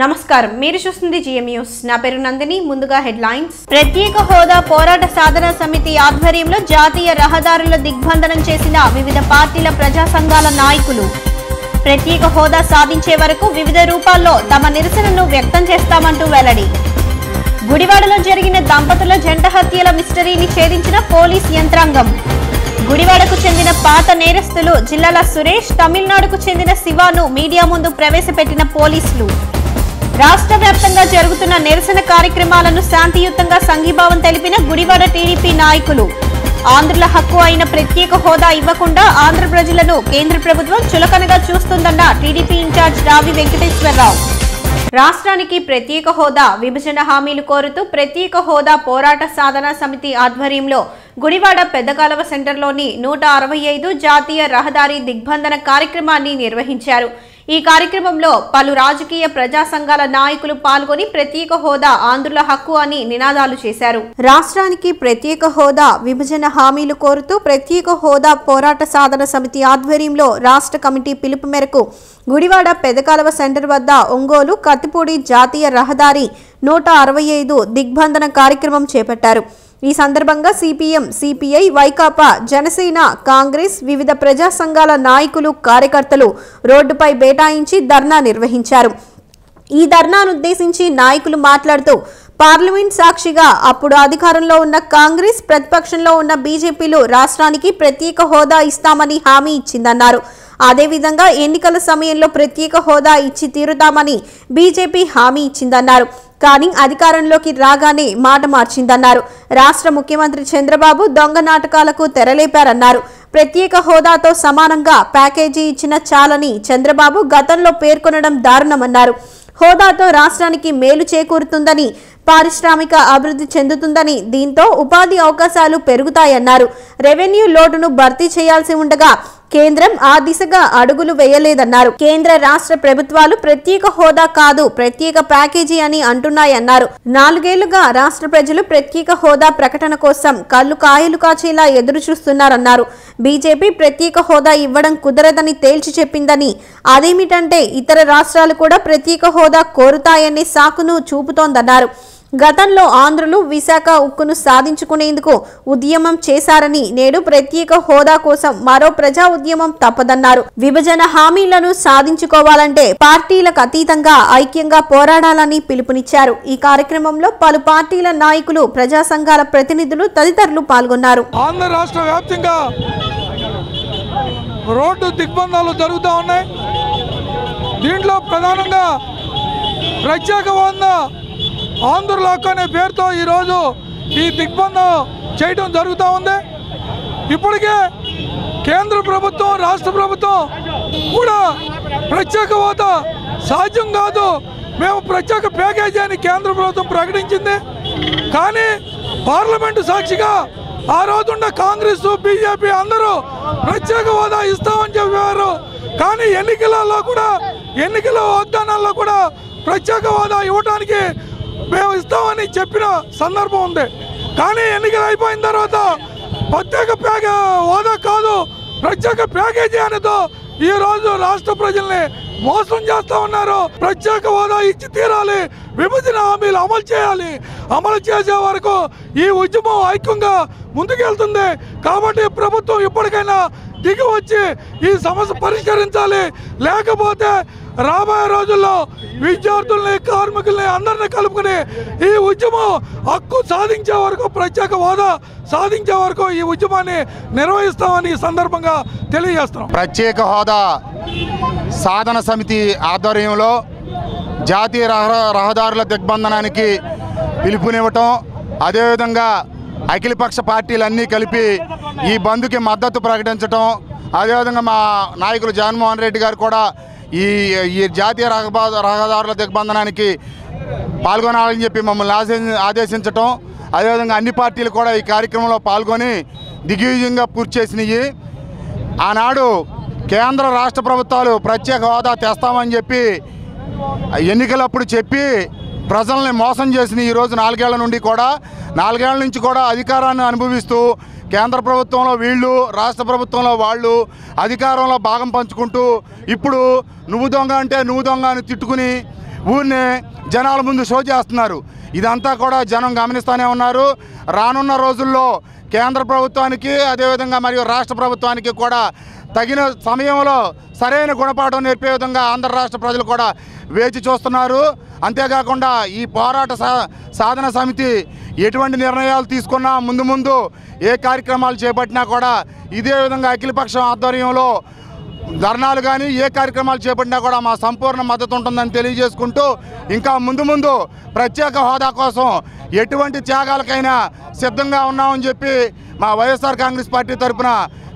నమస్కారం మీరు చూస్తుంది జిఎం న్యూస్ నా పేరు నందిని ముందుగా హెడ్లైన్స్ ప్రత్యేక హోదా పోరాట సాధన సమితి ఆధ్వర్యంలో జాతీయ రహదారుల దిగ్బంధనం చేసిన వివిధ పార్టీల ప్రజా సంఘాల నాయకులు ప్రత్యేక హోదా సాధించే వరకు వివిధ రూపాల్లో తమ నిరసనను వ్యక్తం చేస్తామంటూ వెల్లడి గుడివాడలో జరిగిన దంపతుల జంట హత్యల మిస్టరీని ఛేదించిన పోలీస్ యంత్రాంగం గుడివాడకు చెందిన పాత నేరస్తులు జిల్లాల సురేష్ తమిళనాడుకు చెందిన శివాను మీడియా ముందు ప్రవేశపెట్టిన పోలీసులు రాష్ట్ర వ్యాప్తంగా జరుగుతున్న నిరసన కార్యక్రమాలను శాంతియుతంగా సంఘీభావం తెలిపిన గుడివాడ టీడీపీ నాయకులు ఆంధ్రుల హక్కు అయిన ప్రత్యేక హోదా ఇవ్వకుండా ఆంధ్ర ప్రజలను కేంద్ర ప్రభుత్వం చులకనగా చూస్తుందన్న టీడీపీ ఇన్ఛార్జ్ రావి వెంకటేశ్వరరావు రాష్ట్రానికి ప్రత్యేక హోదా విభజన హామీలు కోరుతూ ప్రత్యేక హోదా పోరాట సాధన సమితి ఆధ్వర్యంలో గుడివాడ పెద్దకాలవ సెంటర్లోని 165 జాతీయ రహదారి దిగ్బంధన కార్యక్రమాన్ని నిర్వహించారు. ఈ కార్యక్రమంలో పలు రాజకీయ ప్రజా సంఘాల నాయకులు పాల్గొని ప్రత్యేక హోదా ఆంధ్రుల హక్కు అని నినాదాలు చేశారు. రాష్ట్రానికి ప్రత్యేక హోదా విభజన హామీలు కోరుతూ ప్రత్యేక హోదా పోరాట సాధన సమితి ఆధ్వర్యంలో రాష్ట్ర కమిటీ పిలుపు మేరకు గుడివాడ పెద్దకాలవ సెంటర్ వద్ద ఒంగోలు కత్తిపూడి జాతీయ రహదారి 165 దిగ్బంధన కార్యక్రమం చేపట్టారు. ఈ సందర్భంగా సిపిఎం, సిపిఐ, వైకాపా, జనసేన, కాంగ్రెస్ వివిధ ప్రజా సంఘాల నాయకులు, కార్యకర్తలు రోడ్డుపై బైఠాయించి ధర్నా నిర్వహించారు. ఈ ధర్నాను ఉద్దేశించి నాయకులు మాట్లాడుతూ పార్లమెంట్ సాక్షిగా అప్పుడు అధికారంలో ఉన్న కాంగ్రెస్, ప్రతిపక్షంలో ఉన్న బీజేపీలు రాష్ట్రానికి ప్రత్యేక హోదా ఇస్తామని హామీ ఇచ్చిందన్నారు. అదేవిధంగా ఎన్నికల సమయంలో ప్రత్యేక హోదా ఇచ్చి తీరుతామని బీజేపీ హామీ ఇచ్చిందన్నారు. కానీ అధికారంలోకి రాగానే మాట మార్చిందన్నారు. రాష్ట్ర ముఖ్యమంత్రి చంద్రబాబు దొంగ నాటకాలకు తెరలేపారన్నారు. ప్రత్యేక హోదాతో సమానంగా ప్యాకేజీ ఇచ్చిన చాలని చంద్రబాబు గతంలో పేర్కొనడం దారుణమన్నారు. హోదాతో రాష్ట్రానికి మేలు చేకూరుతుందని, పారిశ్రామిక అభివృద్ధి చెందుతుందని, దీంతో ఉపాధి అవకాశాలు పెరుగుతాయన్నారు. రెవెన్యూ లోటును భర్తీ చేయాల్సి ఉండగా కేంద్రం ఆ దిశగా అడుగులు వేయలేదన్నారు. కేంద్ర రాష్ట్ర ప్రభుత్వాలు ప్రత్యేక హోదా కాదు ప్రత్యేక ప్యాకేజీ అని అంటున్నాయన్నారు. 4 ఏళ్లుగా రాష్ట్ర ప్రజలు ప్రత్యేక హోదా ప్రకటన కోసం కళ్ళు కాయలు కాచేలా ఎదురు చూస్తున్నారన్నారు. బీజేపీ ప్రత్యేక హోదా ఇవ్వడం కుదరదని తేల్చి చెప్పిందని, అదేమిటంటే ఇతర రాష్ట్రాలు కూడా ప్రత్యేక హోదా కోరుతాయనే సాకును చూపుతోందన్నారు. గతంలో ఆంధ్రులు విశాఖ ఉక్కును సాధించుకునేందుకు ఉద్యమం చేశారని, నేడు ప్రత్యేక హోదా కోసం మరో ప్రజా ఉద్యమం తప్పదన్నారు. విభజన హామీలను సాధించుకోవాలంటే పార్టీలకు అతీతంగా ఐక్యంగా పోరాడాలని పిలుపునిచ్చారు. ఈ కార్యక్రమంలో పలు పార్టీల నాయకులు, ప్రజా సంఘాల ప్రతినిధులు తదితరులు పాల్గొన్నారు. ఆంధ్ర రాష్ట్ర వ్యాప్తంగా రోడ్డు దిగ్బంధాలు జరుగుతూ ఉన్నాయి. దీంట్లో ప్రధానంగా ప్రత్యేక హోదా ఆంధ్రుల హక్కు అనే పేరుతో ఈరోజు ఈ దిగ్బంధం చేయడం జరుగుతూ ఉంది. ఇప్పటికే కేంద్ర ప్రభుత్వం, రాష్ట్ర ప్రభుత్వం కూడా ప్రత్యేక హోదా సాధ్యం కాదు, మేము ప్రత్యేక ప్యాకేజీ అని కేంద్ర ప్రభుత్వం ప్రకటించింది. కానీ పార్లమెంటు సాక్షిగా ఆ రోజున్న కాంగ్రెస్, బీజేపీ అందరూ ప్రత్యేక హోదా ఇస్తామని చెప్పారు. కానీ ఎన్నికల వాగ్దానాల్లో కూడా ప్రత్యేక హోదా ఇవ్వడానికి మేము ఇస్తామని చెప్పిన సందర్భం ఉంది. కానీ ఎన్నికలు అయిపోయిన తర్వాత ప్రత్యేక హోదా కాదు ప్రత్యేక ప్యాకేజీ అనేదో ఈరోజు రాష్ట్ర ప్రజల్ని మోసం చేస్తూ ఉన్నారు. ప్రత్యేక హోదా ఇచ్చి తీరాలి, విభజన హామీలు అమలు చేయాలి. అమలు చేసే వరకు ఈ ఉద్యమం ఐక్యంగా ముందుకెళ్తుంది. కాబట్టి ప్రభుత్వం ఇప్పటికైనా దిగి వచ్చి ఈ సమస్య పరిష్కరించాలి. లేకపోతే రాబోయే రోజుల్లో విద్యార్థుల్ని, కార్మికుల్ని అందరినీ కలుపుకుని ఈ ఉద్యమం హక్కు సాధించే వరకు, ప్రత్యేక హోదా సాధించే వరకు ఈ ఉద్యమాన్ని నిర్వహిస్తామని ఈ సందర్భంగా తెలియజేస్తున్నాం. ప్రత్యేక హోదా సాధన సమితి ఆధ్వర్యంలో జాతీయ రహదారుల దిగ్బంధనానికి పిలుపునివ్వటం, అదేవిధంగా అఖిలపక్ష పార్టీలన్నీ కలిపి ఈ బంద్కి మద్దతు ప్రకటించటం, అదేవిధంగా మా నాయకులు జగన్మోహన్ రెడ్డి గారు కూడా ఈ జాతీయ రహదారుల దిగ్బంధనానికి పాల్గొనాలని చెప్పి మమ్మల్ని ఆదేశించటం, అదేవిధంగా అన్ని పార్టీలు కూడా ఈ కార్యక్రమంలో పాల్గొని దిగ్విజయంగా పూర్తి చేసినాయి. ఆనాడు కేంద్ర రాష్ట్ర ప్రభుత్వాలు ప్రత్యేక హోదా తెస్తామని చెప్పి ఎన్నికలప్పుడు చెప్పి ప్రజల్ని మోసం చేసిన ఈరోజు 4 ఏళ్ల నుంచి కూడా అధికారాన్ని అనుభవిస్తూ కేంద్ర ప్రభుత్వంలో వీళ్ళు, రాష్ట్ర ప్రభుత్వంలో వాళ్ళు అధికారంలో భాగం పంచుకుంటూ ఇప్పుడు నువ్వు దొంగ అంటే నువ్వు దొంగ అని తిట్టుకుని ఊరిని జనాల ముందు షో చేస్తున్నారు. ఇదంతా కూడా జనం గమనిస్తూనే ఉన్నారు. రానున్న రోజుల్లో కేంద్ర ప్రభుత్వానికి అదేవిధంగా మరియు రాష్ట్ర ప్రభుత్వానికి కూడా తగిన సమయంలో సరైన గుణపాఠం నేర్పే విధంగా ఆంధ్ర రాష్ట్ర ప్రజలు కూడా వేచి చూస్తున్నారు. అంతేకాకుండా ఈ పోరాట సాధన సమితి ఎటువంటి నిర్ణయాలు తీసుకున్నా ముందు ఏ కార్యక్రమాలు చేపట్టినా కూడా ఇదే విధంగా అఖిలపక్షం ఆధ్వర్యంలో ధర్నాలు కానీ ఏ కార్యక్రమాలు చేపట్టినా కూడా మా సంపూర్ణ మద్దతు ఉంటుందని తెలియజేసుకుంటూ ఇంకా ముందు ప్రత్యేక హోదా కోసం ఎటువంటి త్యాగాలకైనా సిద్ధంగా ఉన్నామని చెప్పి మా వైఎస్ఆర్ కాంగ్రెస్ పార్టీ తరఫున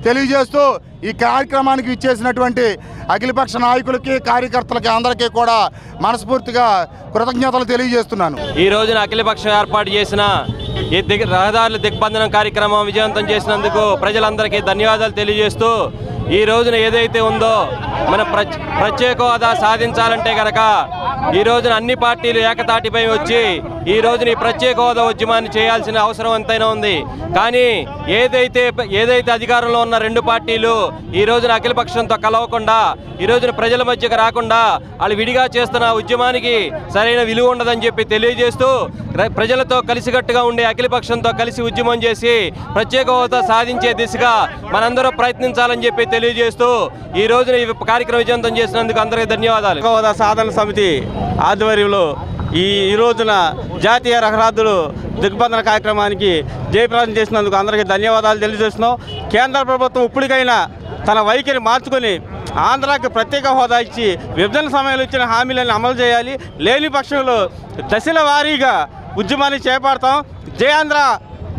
తెలియజేస్తూ ఈ కార్యక్రమానికి ఇచ్చేసినటువంటి అఖిలపక్ష నాయకులకి కార్యకర్తలకి అందరికీ కూడా మనస్ఫూర్తిగా కృతజ్ఞతలు తెలియజేస్తున్నాను. ఈ రోజున అఖిలపక్షం ఏర్పాటు చేసిన ఈ రహదారుల దిగ్బంధనం కార్యక్రమం విజయవంతం చేసినందుకు ప్రజలందరికీ ధన్యవాదాలు తెలియజేస్తూ ఈ రోజున ఏదైతే ఉందో మన ప్రత్యేక హోదా సాధించాలంటే కనుక ఈ రోజున అన్ని పార్టీలు ఏకతాటిపై వచ్చి ఈ రోజున ఈ ప్రత్యేక హోదా ఉద్యమాన్ని చేయాల్సిన అవసరం ఎంతైనా ఉంది. కానీ ఏదైతే అధికారంలో ఉన్న రెండు పార్టీలు ఈ రోజున అఖిలపక్షంతో కలవకుండా ఈ రోజున ప్రజల మధ్యకు రాకుండా వాళ్ళు విడిగా చేస్తున్న ఉద్యమానికి సరైన విలువ ఉండదని చెప్పి తెలియజేస్తూ ప్రజలతో కలిసికట్టుగా ఉండే అఖిలపక్షంతో కలిసి ఉద్యమం చేసి ప్రత్యేక హోదా సాధించే దిశగా మనందరూ ప్రయత్నించాలని చెప్పి తెలియజేస్తూ ఈ రోజున ఈ కార్యక్రమం విజయవంతం చేసినందుకు అందరికీ ధన్యవాదాలు. హోదా సాధన సమితి ఆధ్వర్యంలో ఈ రోజున జాతీయ రహదారులు దిగ్బంధన కార్యక్రమానికి జయప్రదం చేసినందుకు అందరికీ ధన్యవాదాలు తెలియజేస్తున్నాం. కేంద్ర ప్రభుత్వం ఇప్పటికైనా తన వైఖరి మార్చుకొని ఆంధ్రాకి ప్రత్యేక హోదా ఇచ్చి విభజన సమయంలో ఇచ్చిన హామీలను అమలు చేయాలి. లేని పక్షంలో దశల వారీగా ఉద్యమాన్ని చేపడతాం. జయాంధ్ర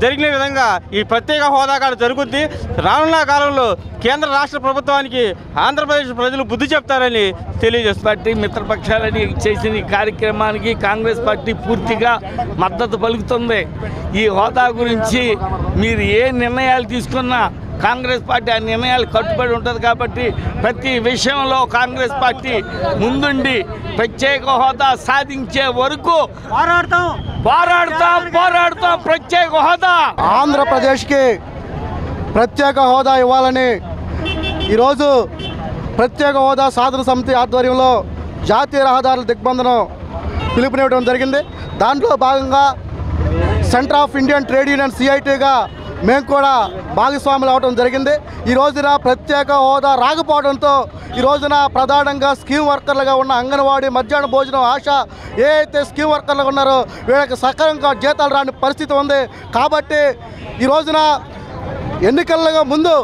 జరిగిన విధంగా ఈ ప్రత్యేక హోదా కాడ జరుగుద్ది. రానున్న కాలంలో కేంద్ర రాష్ట్ర ప్రభుత్వానికి ఆంధ్రప్రదేశ్ ప్రజలు బుద్ధి చెప్తారని తెలియజేస్తారు. పార్టీ మిత్రపక్షాలని చేసిన ఈ కార్యక్రమానికి కాంగ్రెస్ పార్టీ పూర్తిగా మద్దతు పలుకుతుంది. ఈ హోదా గురించి మీరు ఏ నిర్ణయాలు తీసుకున్నా కాంగ్రెస్ పార్టీ ఆ నిర్ణయాలు కట్టుబడి ఉంటుంది. కాబట్టి ప్రతి విషయంలో కాంగ్రెస్ పార్టీ ముందుండి ప్రత్యేక హోదా సాధించే వరకు పోరాడతాం. ప్రత్యేక హోదా ఆంధ్రప్రదేశ్కి ప్రత్యేక హోదా ఇవ్వాలని ఈరోజు ప్రత్యేక హోదా సాధన సమితి ఆధ్వర్యంలో జాతీయ రహదారుల దిగ్బంధనం పిలుపునివ్వడం జరిగింది. దాంట్లో భాగంగా centre of Indian trade union సిఐటిగా మేము కూడా భాగస్వాములు అవడం జరిగింది. ఈ రోజున ప్రత్యేక హోదా రాకపోవడంతో ఈ రోజున ప్రధానంగా స్కీమ్ వర్కర్లుగా ఉన్న అంగన్వాడీ మధ్యాహ్న భోజనం ఆశ ఏ అయితే స్కీమ్ వర్కర్లుగా ఉన్నారో వీళ్ళకి సక్రమంగా జీతాలు రాని పరిస్థితి ఉంది. కాబట్టి ఈ రోజున ఎన్నికలుగా ముందు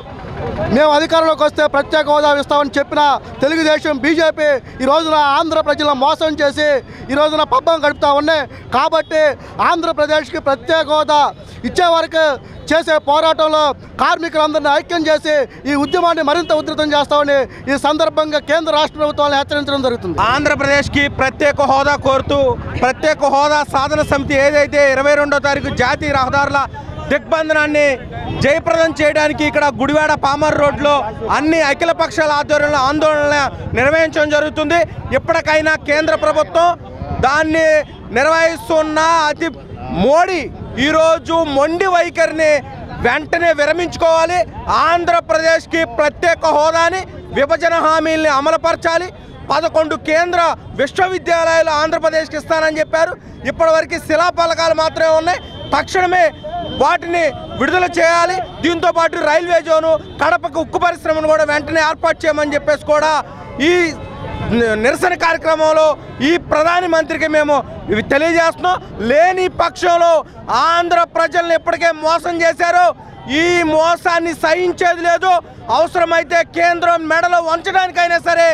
మేము అధికారంలోకి వస్తే ప్రత్యేక హోదా ఇస్తామని చెప్పిన తెలుగుదేశం బీజేపీ ఈ రోజున ఆంధ్ర ప్రజలను మోసం చేసి ఈ రోజున పబ్బం గడుపుతూ ఉన్నాయి. కాబట్టి ఆంధ్రప్రదేశ్కి ప్రత్యేక హోదా ఇచ్చే వరకు చేసే పోరాటంలో కార్మికులందరినీ ఐక్యం చేసి ఈ ఉద్యమాన్ని మరింత ఉధృతం చేస్తామని ఈ సందర్భంగా కేంద్ర రాష్ట్ర ప్రభుత్వాలను హెచ్చరించడం జరుగుతుంది. ఆంధ్రప్రదేశ్కి ప్రత్యేక హోదా కోరుతూ ప్రత్యేక హోదా సాధన సమితి ఏదైతే 22వ తారీఖు జాతీయ రహదారుల దిగ్బంధనాన్ని జయప్రదం చేయడానికి ఇక్కడ గుడివాడ పామర్ రోడ్లో అన్ని అఖిల పక్షాల ఆధ్వర్యంలో ఆందోళన నిర్వహించడం జరుగుతుంది. ఇప్పటికైనా కేంద్ర ప్రభుత్వం దాన్ని నిర్వహిస్తున్న మోడీ ఈరోజు మొండి వైఖరిని వెంటనే విరమించుకోవాలి. ఆంధ్రప్రదేశ్కి ప్రత్యేక హోదాని విభజన హామీల్ని అమలుపరచాలి. 11 కేంద్ర విశ్వవిద్యాలయాలు ఆంధ్రప్రదేశ్కి ఇస్తానని చెప్పారు. ఇప్పటివరకు శిలాఫలకాలు మాత్రమే ఉన్నాయి. తక్షణమే వాటిని విడుదల చేయాలి. దీంతో పాటు రైల్వే జోను కడపకు ఉక్కు పరిశ్రమను కూడా వెంటనే ఏర్పాటు చేయమని చెప్పేసి కూడా ఈ నిరసన కార్యక్రమంలో ఈ ప్రధాని మంత్రికి మేము తెలియజేస్తున్నాం. లేని పక్షంలో ఆంధ్ర ప్రజల్ని ఎప్పటికే మోసం చేశారో ఈ మోసాన్ని సహించేది లేదు. అవసరమైతే కేంద్రం మెడలో వంచడానికైనా సరే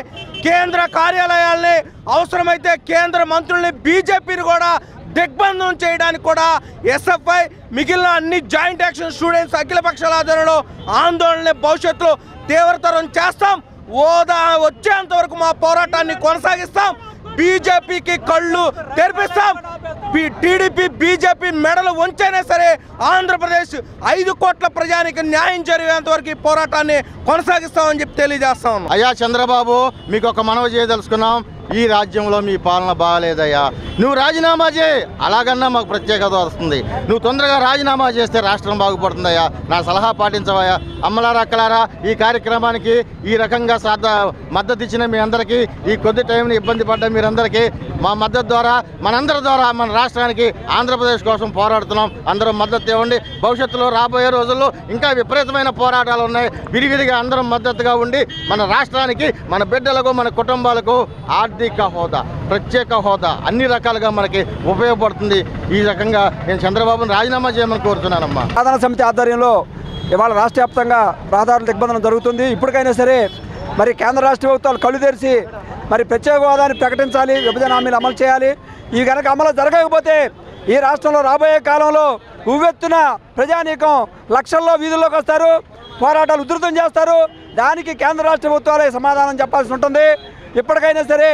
కేంద్ర కార్యాలయాల్ని అవసరమైతే కేంద్ర మంత్రుల్ని బీజేపీని కూడా దిగ్బంధనం చేయడానికి కూడా ఎస్ఎఫ్ఐ మిగిలిన అన్ని జాయింట్ యాక్షన్ స్టూడెంట్స్ అఖిల పక్షాల ఆధ్వర్యంలో ఆందోళన భవిష్యత్తులో తీవ్రతరం చేస్తాం. హోదా వచ్చేంత వరకు మా పోరాటాన్ని కొనసాగిస్తాం. బీజేపీకి కళ్ళు తెరిపిస్తాం. టీడీపీ బీజేపీ మెడలు వంచైనా సరే ఆంధ్రప్రదేశ్ 5 కోట్ల ప్రజానికి న్యాయం జరిగేంత వరకు ఈ పోరాటాన్ని కొనసాగిస్తామని చెప్పి తెలియజేస్తాం. అయ్యా చంద్రబాబు, మీకు ఒక మనవి చేయదలుచుకున్నాం. ఈ రాజ్యంలో మీ పాలన బాగాలేదయ్యా, నువ్వు రాజీనామా చేయి, అలాగన్నా మాకు ప్రత్యేకత వస్తుంది. నువ్వు తొందరగా రాజీనామా చేస్తే రాష్ట్రం బాగుపడుతుందయ్యా. నా సలహా పాటించవయ్యా. అమ్మలారా అక్కలారా, ఈ కార్యక్రమానికి ఈ రకంగా మద్దతు ఇచ్చిన మీ అందరికీ, ఈ కొద్ది టైంని ఇబ్బంది పడ్డ మీరందరికీ మా మద్దతు ద్వారా మనందరి ద్వారా మన రాష్ట్రానికి ఆంధ్రప్రదేశ్ కోసం పోరాడుతున్నాం. అందరూ మద్దతు ఇవ్వండి. భవిష్యత్తులో రాబోయే రోజుల్లో ఇంకా విపరీతమైన పోరాటాలు ఉన్నాయి. విడివిడిగా అందరం మద్దతుగా ఉండి మన రాష్ట్రానికి, మన బిడ్డలకు, మన కుటుంబాలకు ఆర్థిక హోదా, ప్రత్యేక హోదా అన్ని రకాలుగా మనకి ఉపయోగపడుతుంది. ఈ రకంగా నేను చంద్రబాబును రాజీనామా చేయమని కోరుతున్నానమ్మా. సాధన సమితి ఆధ్వర్యంలో ఇవాళ రాష్ట్ర వ్యాప్తంగా రహదారుల దిగ్బంధనం జరుగుతుంది. ఇప్పటికైనా సరే మరి కేంద్ర రాష్ట్ర ప్రభుత్వాలు కళ్ళు తెరిచి మరి ప్రత్యేక హోదాని ప్రకటించాలి, విభజన హామీలు అమలు చేయాలి. ఇవి కనుక అమలు జరగకపోతే ఈ రాష్ట్రంలో రాబోయే కాలంలో ఉవ్వెత్తున ప్రజానీకం లక్షల్లో వీధుల్లోకి వస్తారు, పోరాటాలు ఉధృతం చేస్తారు. దానికి కేంద్ర రాష్ట్ర ప్రభుత్వాలే సమాధానం చెప్పాల్సి ఉంటుంది. ఇప్పటికైనా సరే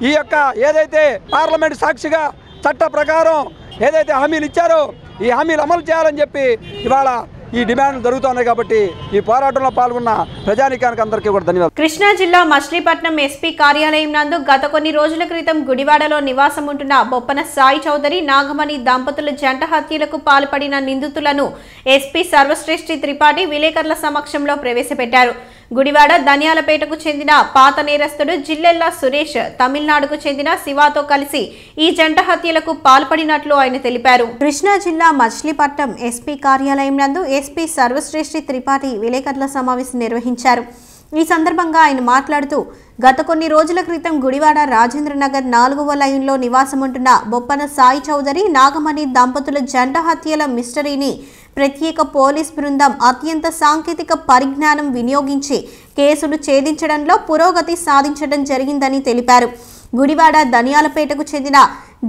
ఈ యొక్క ఏదైతే పార్లమెంట్ సాక్షిగా చట్ట ప్రకారం ఏదైతే హామీలు ఇచ్చారో ఈ హామీలు అమలు చేయాలని చెప్పి ఇవాళ ఈ డిమాండ్లు జరుగుతున్నాయి. కాబట్టి ఈ పోరాటంలో పాల్గొన్న ప్రజానీకానికి అందరికీ కూడా ధన్యవాదాలు. కృష్ణా జిల్లా మచిలీపట్నం ఎస్పీ కార్యాలయం నందు గత కొన్ని రోజుల క్రితం గుడివాడలో నివాసం ఉంటున్న బొప్పన సాయి చౌదరి, నాగమణి దంపతుల జంట హత్యలకు పాల్పడిన నిందితులను ఎస్పీ సర్వశ్రేష్ఠి త్రిపాఠి విలేకరుల సమక్షంలో ప్రవేశపెట్టారు. గుడివాడ ధనియాలపేటకు చెందిన పాత నేరస్తుడు జిల్లెల్లా సురేష్ తమిళనాడుకు చెందిన శివాతో కలిసి ఈ జంట హత్యలకు పాల్పడినట్లు ఆయన తెలిపారు. కృష్ణా జిల్లా మచిలీపట్నం ఎస్పీ కార్యాలయం నందు ఎస్పీ సర్వశ్రేష్ఠి త్రిపాఠి విలేకరుల సమావేశం నిర్వహించారు. ఈ సందర్భంగా ఆయన మాట్లాడుతూ గత కొన్ని రోజుల క్రితం గుడివాడ రాజేంద్రనగర్ 4వ లైన్లో నివాసముంటున్న బొప్పన సాయి చౌదరి, నాగమణి దంపతుల జంట హత్యల మిస్టరీని ప్రత్యేక పోలీస్ బృందం అత్యంత సాంకేతిక పరిజ్ఞానం వినియోగించి కేసులు ఛేదించడంలో పురోగతి సాధించడం జరిగిందని తెలిపారు. గుడివాడ ధనియాలపేటకు చెందిన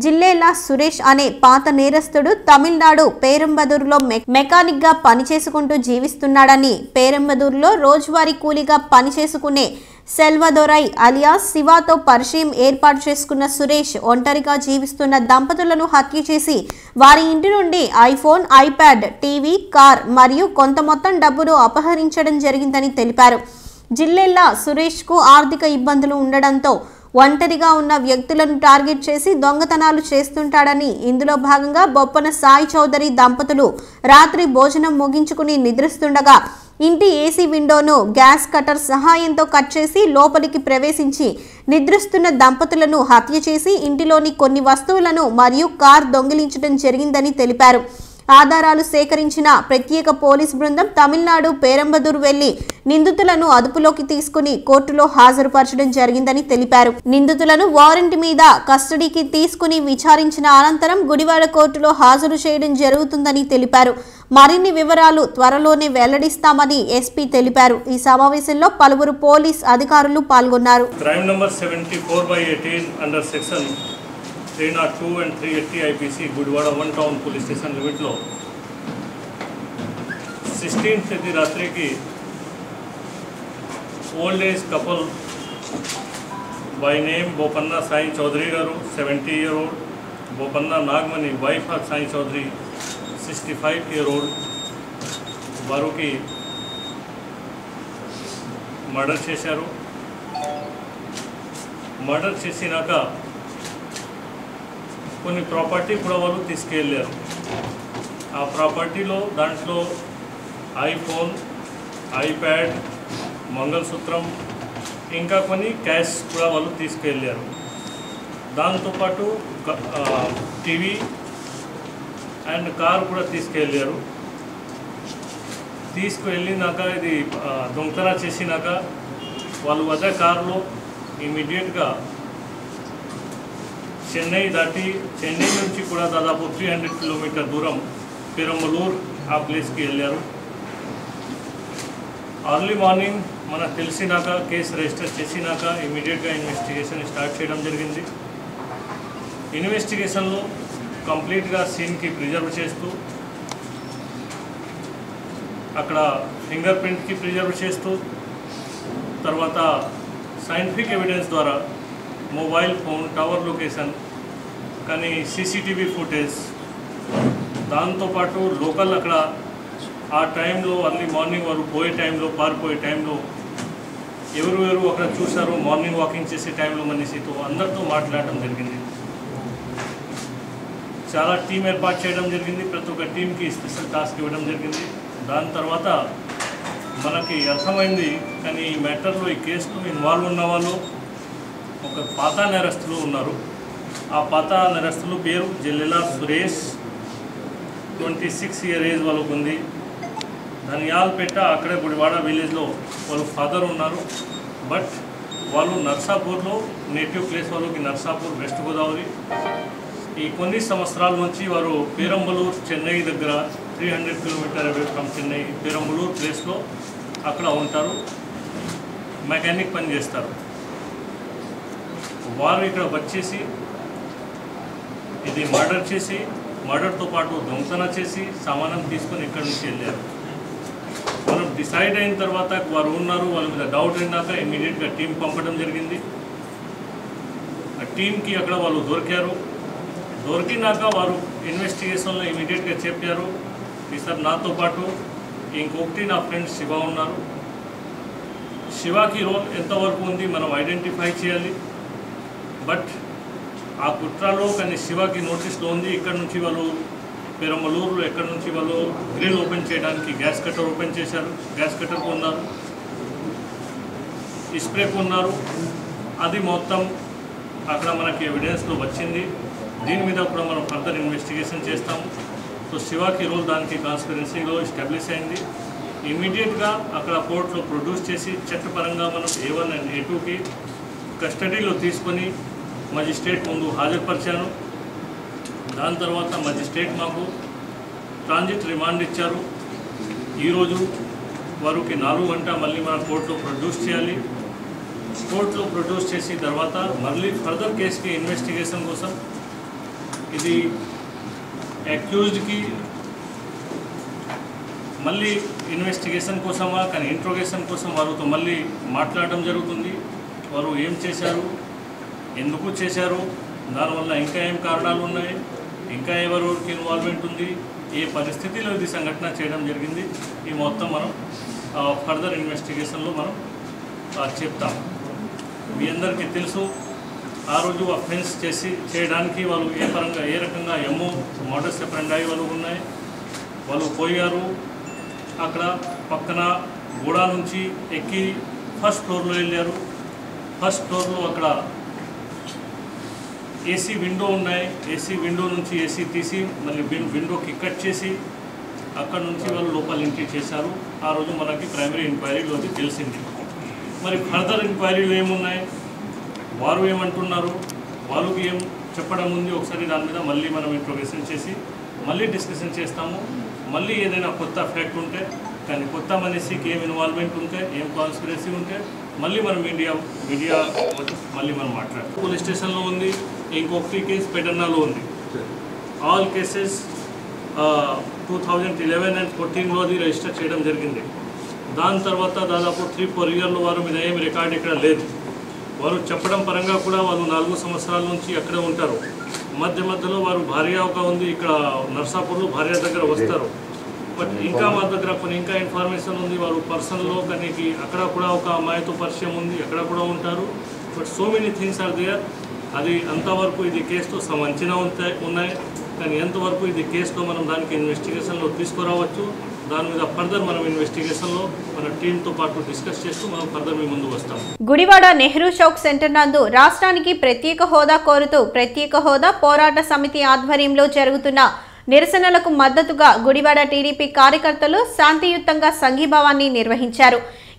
జిల్లేలా సురేష్ అనే పాత నేరస్తుడు తమిళనాడు పేరంబదూరులో మెకానిక్గా పనిచేసుకుంటూ జీవిస్తున్నాడని, పేరంబదూరులో రోజువారీ కూలీగా పనిచేసుకునే సెల్వదొరై అలియాస్ శివాతో పరిచయం ఏర్పాటు చేసుకున్న సురేష్ ఒంటరిగా జీవిస్తున్న దంపతులను హత్య చేసి వారి ఇంటి నుండి ఐఫోన్, ఐప్యాడ్, టీవీ, కార్ మరియు కొంత మొత్తం డబ్బును అపహరించడం జరిగిందని తెలిపారు. జిల్లెల్లా సురేష్కు ఆర్థిక ఇబ్బందులు ఉండడంతో ఒంటరిగా ఉన్న వ్యక్తులను టార్గెట్ చేసి దొంగతనాలు చేస్తుంటాడని, ఇందులో భాగంగా బొప్పన సాయి చౌదరి దంపతులు రాత్రి భోజనం ముగించుకుని నిద్రిస్తుండగా ఇంటి ఏసీ విండోను గ్యాస్ కటర్ సహాయంతో కట్ చేసి లోపలికి ప్రవేశించి నిద్రిస్తున్న దంపతులను హత్య చేసి ఇంటిలోని కొన్ని వస్తువులను మరియు కార్ దొంగిలించడం జరిగిందని తెలిపారు. ఆధారాలు సేకరించిన ప్రత్యేక పోలీస్ బృందం తమిళనాడు పేరంబదూరు వెళ్లి నిందితులను అదుపులోకి తీసుకుని కోర్టులో హాజరుపరచడం జరిగిందని తెలిపారు. నిందితులను వారెంట్ మీద కస్టడీకి తీసుకుని విచారించిన అనంతరం గుడివాడ కోర్టులో హాజరు చేయడం జరుగుతుందని తెలిపారు. మరిన్ని వివరాలు త్వరలోనే వెల్లడిస్తామని ఎస్పీ తెలిపారు. ఈ సమావేశంలో పలువురు పోలీస్ అధికారులు పాల్గొన్నారు. Crime number 74/18 under section 302 and 380 IPC Gudivada 1 town police station లిమిట్లో 16th తేదీ రాత్రికి old age couple by name Bopanna Sai Chowdary గారు 70-year-old, Bopanna Nagamani wife of Sai Chowdary 65-year-old వారికి మర్డర్ చేశారు. మర్డర్ చేసినాక కొన్ని ప్రాపర్టీ కూడా వాళ్ళు తీసుకెళ్ళారు. ఆ ప్రాపర్టీలో దాంట్లో ఐఫోన్, ఐప్యాడ్, మంగళసూత్రం ఇంకా కొన్ని క్యాష్ కూడా వాళ్ళు తీసుకెళ్ళారు. దాంతోపాటు టీవీ అండ్ కార్ కూడా తీసుకెళ్ళారు. తీసుకువెళ్ళినాక ఇది దొంగతన చేసినాక వాళ్ళు అదే కారులో ఇమీడియట్గా చెన్నై దాటి, చెన్నై నుంచి కూడా దాదాపు 300 కిలోమీటర్ దూరం పెరంబలూరు ఆ ప్లేస్కి వెళ్ళారు. అర్లీ మార్నింగ్ మనకు తెలిసినాక కేసు రిజిస్టర్ చేసినాక ఇమీడియట్గా ఇన్వెస్టిగేషన్ స్టార్ట్ చేయడం జరిగింది. ఇన్వెస్టిగేషన్లో కంప్లీట్గా సీన్కి ప్రిజర్వ్ చేస్తూ, అక్కడ ఫింగర్ ప్రింట్కి ప్రిజర్వ్ చేస్తూ, తర్వాత సైంటిఫిక్ ఎవిడెన్స్ ద్వారా మొబైల్ ఫోన్ టవర్ లొకేషన్ కానీ సీసీటీవీ ఫుటేజ్, దాంతోపాటు లోకల్ అక్కడ ఆ టైంలో అర్లీ మార్నింగ్ వారు పోయే టైంలో, పారిపోయే టైంలో ఎవరు అక్కడ చూశారు, మార్నింగ్ వాకింగ్ చేసే టైంలో మనిషితో అందరితో మాట్లాడడం జరిగింది. చాలా టీం ఏర్పాటు చేయడం జరిగింది. ప్రతి ఒక్క టీంకి స్పెషల్ టాస్క్ ఇవ్వడం జరిగింది. దాని తర్వాత మనకి అర్థమైంది కానీ ఈ మ్యాటర్లో, ఈ కేసులో ఇన్వాల్వ్ ఉన్న వాళ్ళు ఒక పాత నేరస్తులు ఉన్నారు. ఆ పాత నేరస్తులు పేరు జల్లెల సురేష్, 26 ఇయర్ ఏజ్ వాళ్ళకు ఉంది. ధనియాలపేట అక్కడే గుడివాడ విలేజ్లో వాళ్ళ ఫాదర్ ఉన్నారు. బట్ వాళ్ళు నర్సాపూర్లో నేటివ్ ప్లేస్, వాళ్ళకి నర్సాపూర్ వెస్ట్ గోదావరి. ఈ కొన్ని సంవత్సరాల నుంచి వారు పేరంబలూరు చెన్నై దగ్గర 300 కిలోమీటర్ అవే ఫ్రమ్ చెన్నై పేరంబలూరు ప్లేస్లో అక్కడ ఉంటారు, మెకానిక్ పని చేస్తారు. వారు ఇక్కడ వచ్చేసి ఇది మర్డర్ చేసి, మర్డర్తో పాటు దొంగతనం చేసి సామానం తీసుకొని ఇక్కడి నుంచి వెళ్ళారు. మనం డిసైడ్ అయిన తర్వాత వారు ఉన్నారు, వాళ్ళ మీద డౌట్ అయినాక ఇమీడియట్గా టీం పంపడం జరిగింది. ఆ టీంకి అక్కడ వాళ్ళు దొరికారు. దొరికినాక వారు ఇన్వెస్టిగేషన్లో ఇమీడియట్గా చెప్పారు ఈ సార్ నాతో పాటు ఇంకొకటి నా ఫ్రెండ్ శివ ఉన్నారు. శివకి రోల్ ఎంతవరకు ఉంది మనం ఐడెంటిఫై చేయాలి. బట్ ఆ కుట్రలో కానీ శివకి నోటీస్లో ఉంది. ఇక్కడ నుంచి వాళ్ళు పెరంబలూరులో ఎక్కడి నుంచి వాళ్ళు గ్రిల్ ఓపెన్ చేయడానికి గ్యాస్ కట్టర్ ఓపెన్ చేశారు. గ్యాస్ కట్టర్ కొన్నారు, స్ప్రే కొన్నారు. అది మొత్తం అక్కడ మనకి ఎవిడెన్స్లో వచ్చింది. దీని మీద కూడా మనం ఫర్దర్ ఇన్వెస్టిగేషన్ చేస్తాము. సో శివాకి రోల్ దానికి కాన్స్పిరెన్సీలో ఎస్టాబ్లిష్ అయింది. ఇమీడియట్గా అక్కడ కోర్టులో ప్రొడ్యూస్ చేసి చట్టపరంగా మనం A1 అండ్ A2కి కస్టడీలో తీసుకొని మజిస్ట్రేట్ ముందు హాజరుపరిచాను. దాని తర్వాత మజిస్ట్రేట్ మాకు ట్రాన్జిట్ రిమాండ్ ఇచ్చారు. ఈరోజు వారికి 4 గంటల మళ్ళీ మన కోర్టులో ప్రొడ్యూస్ చేయాలి. కోర్టులో ప్రొడ్యూస్ చేసి తర్వాత మళ్ళీ ఫర్దర్ కేసుకి ఇన్వెస్టిగేషన్ కోసం ఇది అక్యూజ్డ్కి మళ్ళీ ఇన్వెస్టిగేషన్ కోసమా కానీ ఇంట్రోగేషన్ కోసం వారితో మళ్ళీ మాట్లాడడం జరుగుతుంది. వారు ఏం చేశారు, ఎందుకు చేశారు, దానివల్ల ఇంకా ఏం కారణాలు ఉన్నాయి, ఇంకా ఎవరికి ఇన్వాల్వ్మెంట్ ఉంది, ఏ పరిస్థితిలో ఇది సంఘటన చేయడం జరిగింది, ఈ మొత్తం మనం ఫర్దర్ ఇన్వెస్టిగేషన్లో మనం చెప్తాం. మీ అందరికీ తెలుసు ఆ రోజు అఫెన్స్ చేయడానికి వాళ్ళు ఏ రకంగా ఎమ్మో మోడస్ ఆపరెండి వాళ్ళు ఉన్నాయి. వాళ్ళు పోయారు, అక్కడ పక్కన గోడ నుంచి ఎక్కి ఫస్ట్ ఫ్లోర్లో వెళ్ళారు. ఫస్ట్ ఫ్లోర్లో అక్కడ ఏసీ విండో ఉన్నాయి. ఏసీ విండో నుంచి ఏసీ తీసి మళ్ళీ విండోకి కట్ చేసి అక్కడ నుంచి వాళ్ళు లోపల ఎంట్రీ చేశారు. ఆ రోజు మనకి ప్రైమరీ ఎంక్వైరీలో అది తెలిసింది. మరి ఫర్దర్ ఎంక్వైరీలు ఏమున్నాయి, వారు ఏమంటున్నారు, వాళ్ళకి ఏం చెప్పడం ఉంది, ఒకసారి దాని మీద మళ్ళీ మనం ఇంట్రోగేషన్ చేసి మళ్ళీ డిస్కషన్ చేస్తాము. మళ్ళీ ఏదైనా కొత్త ఫ్యాక్ట్ ఉంటే కానీ కొత్త మనిషికి ఏం ఇన్వాల్వ్మెంట్ ఉంటే, ఏం కాన్స్పిరసీ ఉంటే మళ్ళీ మనం మీడియా మళ్ళీ మనం మాట్లాడతాం. పోలీస్ స్టేషన్లో ఉంది, ఇంకొకటి కేసు పెడన్నాలో ఉంది. ఆల్ కేసెస్ 2011 and 14లో అది రిజిస్టర్ చేయడం జరిగింది. దాని తర్వాత దాదాపు 3-4 ఇయర్లో వారు మీద ఏం రికార్డ్ ఇక్కడ లేదు. వారు చెప్పడం పరంగా కూడా వాళ్ళు 4 సంవత్సరాల నుంచి అక్కడే ఉంటారు. మధ్యలో వారు భార్యగా ఉంది, ఇక్కడ నర్సాపూర్లో భార్య దగ్గర వస్తారు. బట్ ఇంకా మా దగ్గర కొన్ని ఇంకా ఇన్ఫర్మేషన్ ఉంది, వారు పర్సన్లో కానీ అక్కడ కూడా ఒక అమ్మాయితో పరిచయం ఉంది, అక్కడ కూడా ఉంటారు. But so many things are there. అది అంతవరకు ఇది కేసుతో సంబంధించిన ఉన్నాయి, కానీ ఎంతవరకు ఇది కేసులో మనం దానికి ఇన్వెస్టిగేషన్లో తీసుకురావచ్చు, దాని మీద ఫర్దర్ మనం ఇన్వెస్టిగేషన్లో మన టీంతో పాటు డిస్కస్ చేస్తూ మనం ఫర్దర్ మీ ముందు వస్తాం. గుడివాడ నెహ్రూ చౌక్ సెంటర్ నందు రాష్ట్రానికి ప్రత్యేక హోదా కోరుతూ ప్రత్యేక హోదా పోరాట సమితి ఆధ్వర్యంలో జరుగుతున్న నిరసనలకు మద్దతుగా గుడివాడ టీడీపీ కార్యకర్తలు శాంతియుతంగా సంఘీభావాన్ని నిర్వహించారు.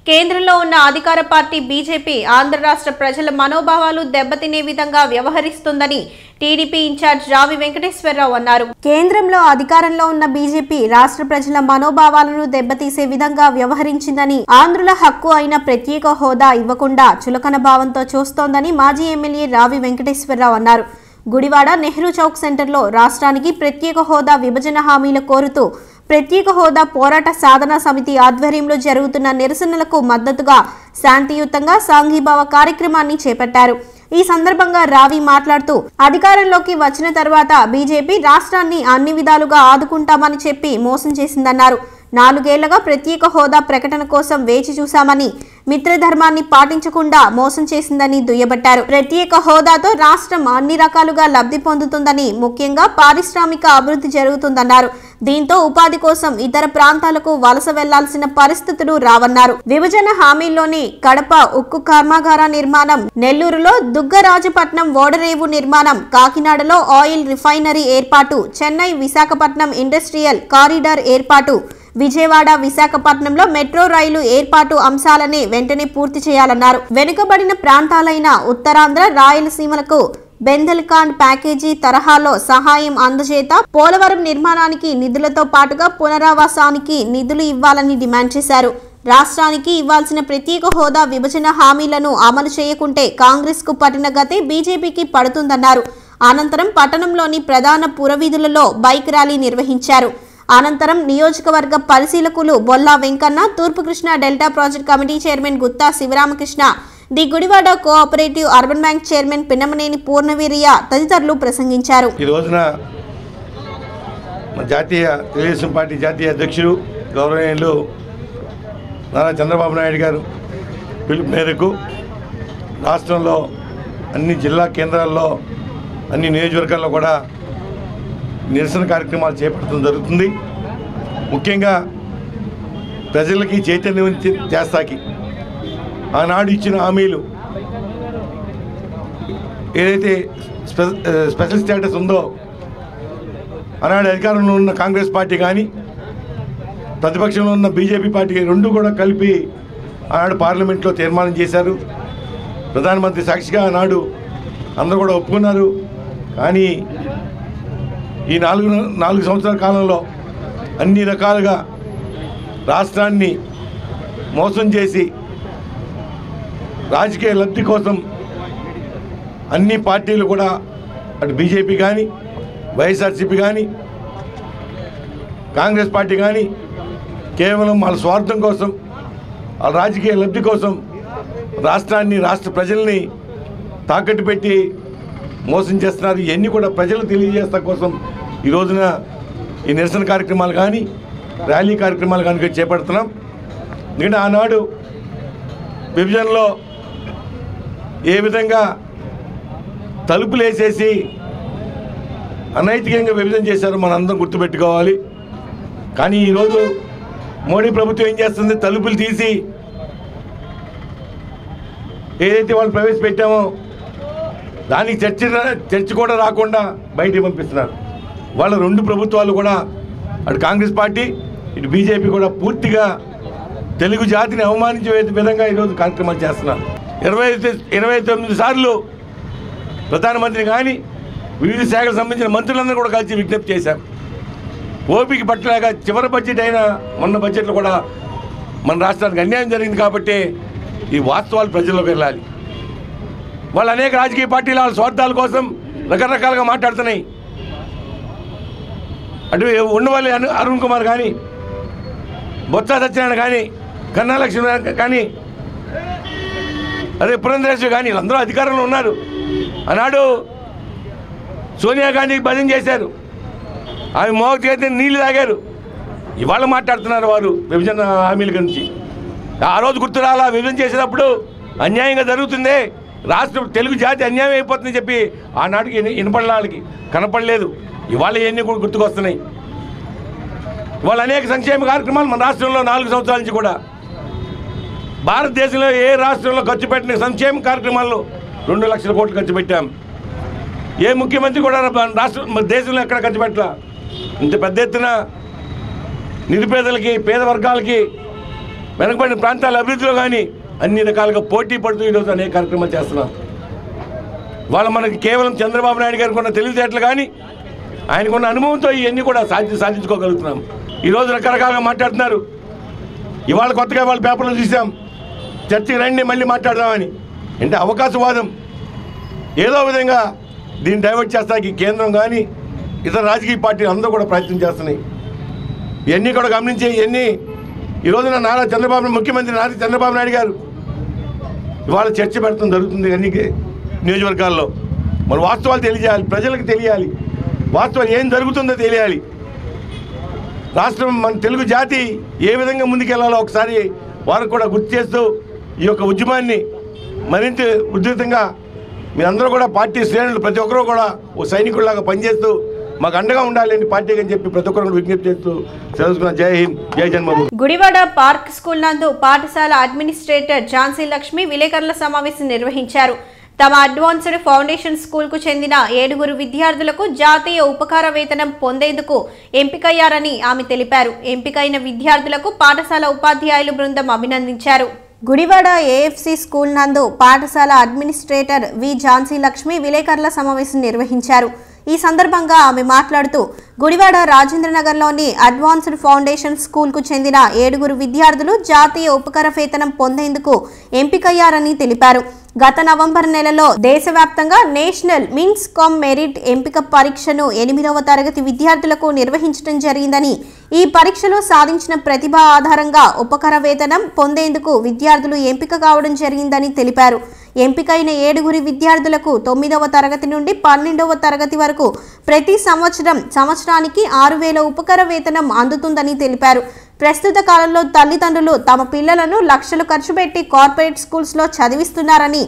కేంద్రంలో ఉన్న అధికార పార్టీ బీజేపీ ఆంధ్ర రాష్ట్ర ప్రజల మనోభావాలు దెబ్బతినే విధంగా వ్యవహరిస్తుందని టీడీపీ ఇన్ఛార్జ్ రావి వెంకటేశ్వరరావు అన్నారు. కేంద్రంలో అధికారంలో ఉన్న బీజేపీ రాష్ట్ర ప్రజల మనోభావాలను దెబ్బతీసే విధంగా వ్యవహరించిందని, ఆంధ్రుల హక్కు అయిన ప్రత్యేక హోదా ఇవ్వకుండా చులకన భావంతో చూస్తోందని మాజీ ఎమ్మెల్యే రావి వెంకటేశ్వరరావు అన్నారు. గుడివాడ నెహ్రూ చౌక్ సెంటర్లో రాష్ట్రానికి ప్రత్యేక హోదా విభజన హామీల కోరుతూ ప్రత్యేక హోదా పోరాట సాధన సమితి ఆధ్వర్యంలో జరుగుతున్న నిరసనలకు మద్దతుగా శాంతియుతంగా సంఘీభావ కార్యక్రమాన్ని చేపట్టారు. ఈ సందర్భంగా రావి మాట్లాడుతూ అధికారంలోకి వచ్చిన తర్వాత బీజేపీ రాష్ట్రాన్ని అన్ని విధాలుగా ఆదుకుంటామని చెప్పి మోసం చేసిందన్నారు. 4 ఏళ్లుగా ప్రత్యేక హోదా ప్రకటన కోసం వేచి చూశామని, మిత్రధర్మాన్ని పాటించకుండా మోసం చేసిందని దుయ్యబట్టారు. ప్రత్యేక హోదాతో రాష్ట్రం అన్ని రకాలుగా లబ్ధి పొందుతుందని, ముఖ్యంగా పారిశ్రామిక అభివృద్ధి జరుగుతుందన్నారు. దీంతో ఉపాధి కోసం ఇతర ప్రాంతాలకు వలస వెళ్లాల్సిన పరిస్థితులు రావన్నారు. విభజన హామీల్లోని కడప ఉక్కు కర్మాగార నిర్మాణం, నెల్లూరులో దుగ్గరాజపట్నం ఓడరేవు నిర్మాణం, కాకినాడలో ఆయిల్ రిఫైనరీ ఏర్పాటు, చెన్నై విశాఖపట్నం ఇండస్ట్రియల్ కారిడార్ ఏర్పాటు, విజయవాడ విశాఖపట్నంలో మెట్రో రైలు ఏర్పాటు అంశాలని వెంటనే పూర్తి చేయాలన్నారు. వెనుకబడిన ప్రాంతాలైన ఉత్తరాంధ్ర, రాయలసీమలకు బెందల్ఖండ్ ప్యాకేజీ తరహాలో సహాయం అందజేత, పోలవరం నిర్మాణానికి నిధులతో పాటుగా పునరావాసానికి నిధులు ఇవ్వాలని డిమాండ్ చేశారు. రాష్ట్రానికి ఇవ్వాల్సిన ప్రత్యేక హోదా విభజన హామీలను అమలు చేయకుంటే కాంగ్రెస్ కు పట్టిన గతే బీజేపీకి పడుతుందన్నారు. అనంతరం పట్టణంలోని ప్రధాన పురవీధులలో బైక్ ర్యాలీ నిర్వహించారు. అనంతరం నియోజకవర్గ పరిశీలకులు బొల్లా వెంకన్న, తూర్పు Krishna delta project committee chairman Gutta Sivaramakrishna, the Gudivada cooperative urban bank chairman Pinnamaneni Purnaveerya తదితరులు ప్రసంగించారు. ఈ రోజున జాతీయ తెలుగుదేశం పార్టీ జాతీయ అధ్యక్షుడు గౌరవనీయులు నారా చంద్రబాబు నాయుడు గారు పిలుపు మేరకు రాష్ట్రంలో అన్ని జిల్లా కేంద్రాల్లో, అన్ని నియోజకవర్గాల్లో కూడా నిరసన కార్యక్రమాలు చేపట్టడం జరుగుతుంది. ముఖ్యంగా ప్రజలకి చైతన్యం చేస్తాకి ఆనాడు ఇచ్చిన హామీలు ఏదైతే స్పెషల్ స్టేటస్ ఉందో, ఆనాడు అధికారంలో ఉన్న కాంగ్రెస్ పార్టీ కానీ ప్రతిపక్షంలో ఉన్న బీజేపీ పార్టీ రెండు కూడా కలిపి ఆనాడు పార్లమెంట్లో తీర్మానం చేశారు. ప్రధానమంత్రి సాక్షిగా ఆనాడు అందరూ కూడా ఒప్పుకున్నారు. కానీ ఈ నాలుగు సంవత్సరాల కాలంలో అన్ని రకాలుగా రాష్ట్రాన్ని మోసం చేసి రాజకీయ లబ్ధి కోసం అన్ని పార్టీలు కూడా, అటు బీజేపీ కానీ, వైఎస్ఆర్సీపీ కానీ, కాంగ్రెస్ పార్టీ కానీ కేవలం వాళ్ళ స్వార్థం కోసం, వాళ్ళ రాజకీయ లబ్ధి కోసం రాష్ట్రాన్ని, రాష్ట్ర ప్రజల్ని తాకట్టు పెట్టి మోసం చేస్తున్నారు. ఇవన్నీ కూడా ప్రజలు తెలియజేస్తా కోసం ఈ రోజున ఈ నిరసన కార్యక్రమాలు కానీ, ర్యాలీ కార్యక్రమాలు కానీ చేపడుతున్నాం. ఎందుకంటే ఆనాడు విభజనలో ఏ విధంగా తలుపులు వేసేసి అనైతికంగా విభజన చేశారో మనందరం గుర్తుపెట్టుకోవాలి. కానీ ఈరోజు మోడీ ప్రభుత్వం ఏం చేస్తుంది, తలుపులు తీసి ఏదైతే వాళ్ళు ప్రవేశపెట్టామో దానికి చర్చ కూడా రాకుండా బయటికి పంపిస్తున్నారు. వాళ్ళ రెండు ప్రభుత్వాలు కూడా, అటు కాంగ్రెస్ పార్టీ, ఇటు బీజేపీ కూడా పూర్తిగా తెలుగు జాతిని అవమానించే విధంగా ఈరోజు కార్యక్రమాలు చేస్తున్నారు. 29 సార్లు ప్రధానమంత్రి కానీ వివిధ శాఖలకు సంబంధించిన మంత్రులందరూ కూడా కలిసి విజ్ఞప్తి చేశాం. ఓపిక పట్టలేక చివరి బడ్జెట్ అయినా మొన్న బడ్జెట్లో కూడా మన రాష్ట్రానికి అన్యాయం జరిగింది. కాబట్టి ఈ వాస్తవాలు ప్రజల్లోకి వెళ్ళాలి. వాళ్ళు అనేక రాజకీయ పార్టీల వాళ్ళ స్వార్థాల కోసం రకరకాలుగా మాట్లాడుతున్నాయి. అటు ఉండవల్లి అరుణ్ కుమార్ కానీ, బొత్స సత్యనారాయణ కానీ, కన్నా లక్ష్మీ కానీ, అదే పురంధరేశ్వరి కానీ, వీళ్ళందరూ అధికారంలో ఉన్నారు. ఆనాడు సోనియా గాంధీకి భజన చేశారు, ఆమె మోగ చేతి నీళ్లు తాగారు. ఇవాళ మాట్లాడుతున్నారు వారు విభజన హామీల గురించి. ఆ రోజు గుర్తు రాలా, విభజన చేసినప్పుడు అన్యాయంగా జరుగుతుంది, రాష్ట్రం తెలుగు జాతి అన్యాయం అయిపోతుందని చెప్పి ఆనాటికి వినపడలే, వాళ్ళకి కనపడలేదు. ఇవాళ ఇవన్నీ కూడా గుర్తుకొస్తున్నాయి. ఇవాళ అనేక సంక్షేమ కార్యక్రమాలు మన రాష్ట్రంలో 4 సంవత్సరాల నుంచి కూడా, భారతదేశంలో ఏ రాష్ట్రంలో ఖర్చు పెట్టిన సంక్షేమ కార్యక్రమాల్లో 2 లక్షల కోట్లు ఖర్చు పెట్టాం. ఏ ముఖ్యమంత్రి కూడా రాష్ట్ర దేశంలో ఎక్కడ ఖర్చు పెట్టలా. ఇంత పెద్ద ఎత్తున నిరుపేదలకి, పేద వర్గాలకి, వెనకబడిన ప్రాంతాల అభివృద్ధిలో కానీ అన్ని రకాలుగా పోటీ పడుతూ ఈరోజు అనేక కార్యక్రమాలు చేస్తున్నాం. వాళ్ళ మనకి కేవలం చంద్రబాబు నాయుడు గారికి ఉన్న తెలివితేటలు కానీ, ఆయనకున్న అనుభవంతో ఇవన్నీ కూడా సాధించుకోగలుగుతున్నాం. ఈరోజు రకరకాలుగా మాట్లాడుతున్నారు. ఇవాళ కొత్తగా వాళ్ళ పేపర్లో చూసాం, చర్చకి రండి మళ్ళీ మాట్లాడదామని. అంటే అవకాశవాదం ఏదో విధంగా దీన్ని డైవర్ట్ చేస్తానికి కేంద్రం కానీ ఇతర రాజకీయ పార్టీలు అందరూ కూడా ప్రయత్నం చేస్తున్నాయి. ఇవన్నీ కూడా గమనించి ఈ రోజున ముఖ్యమంత్రి నారా చంద్రబాబు నాయుడు గారు ఇవాళ చర్చ పెడతాం జరుగుతుంది అన్ని నియోజకవర్గాల్లో. మన వాస్తవాలు తెలియజేయాలి, ప్రజలకు తెలియాలి, వాస్తవాలు ఏం జరుగుతుందో తెలియాలి. రాష్ట్రం, మన తెలుగు జాతి ఏ విధంగా ముందుకెళ్లాలో ఒకసారి వారికి కూడా గుర్తు చేస్తూ ఈ యొక్క ఉద్యమాన్ని మరింత ఉధృతంగా మీరందరూ కూడా పార్టీ శ్రేణులు ప్రతి ఒక్కరూ కూడా ఓ సైనికుల్లాగా పనిచేస్తూ మాకు అండగా ఉండాలని పార్టీకి అని చెప్పి ప్రతి ఒక్కరు విజ్ఞప్తి చేస్తూ తెలుసుకున్న. జై హింద్, జై జన్మభూమి. గుడివాడ పార్క్ స్కూల్ నందు పాఠశాల అడ్మినిస్ట్రేటర్ ఝాన్సీ లక్ష్మి విలేకరుల సమావేశం నిర్వహించారు. తమ అడ్వాన్స్డ్ ఫౌండేషన్ స్కూల్ కు చెందిన 7 విద్యార్థులకు జాతీయ ఉపకార వేతనం పొందేందుకు ఎంపికయ్యారని ఆమె తెలిపారు. ఎంపికైన విద్యార్థులకు పాఠశాల ఉపాధ్యాయులు బృందం అభినందించారు. గుడివాడ ఏఎఫ్సి స్కూల్ నందు పాఠశాల అడ్మినిస్ట్రేటర్ వి ఝాన్సీ లక్ష్మి విలేకరుల సమావేశం నిర్వహించారు. ఈ సందర్భంగా ఆమె మాట్లాడుతూ గుడివాడ రాజేంద్రనగర్లోని అడ్వాన్స్డ్ ఫౌండేషన్ స్కూల్ కు చెందిన 7 విద్యార్థులు జాతీయ ఉపకార వేతనం పొందేందుకు ఎంపికయ్యారని తెలిపారు. గత నవంబర్ నెలలో దేశవ్యాప్తంగా నేషనల్ మీన్స్ కమ్ మెరిట్ ఎంపిక పరీక్షను 8వ తరగతి విద్యార్థులకు నిర్వహించడం జరిగిందని, ఈ పరీక్షలో సాధించిన ప్రతిభ ఆధారంగా ఉపకార వేతనం పొందేందుకు విద్యార్థులు ఎంపిక కావడం జరిగిందని తెలిపారు. ఎంపికైన 7 విద్యార్థులకు 9వ తరగతి నుండి 12వ తరగతి వరకు ప్రతి సంవత్సరానికి 6,000 ఉపకార వేతనం అందుతుందని తెలిపారు. ప్రస్తుత కాలంలో తల్లిదండ్రులు తమ పిల్లలను లక్షలు ఖర్చు పెట్టి కార్పొరేట్ స్కూల్స్లో చదివిస్తున్నారని,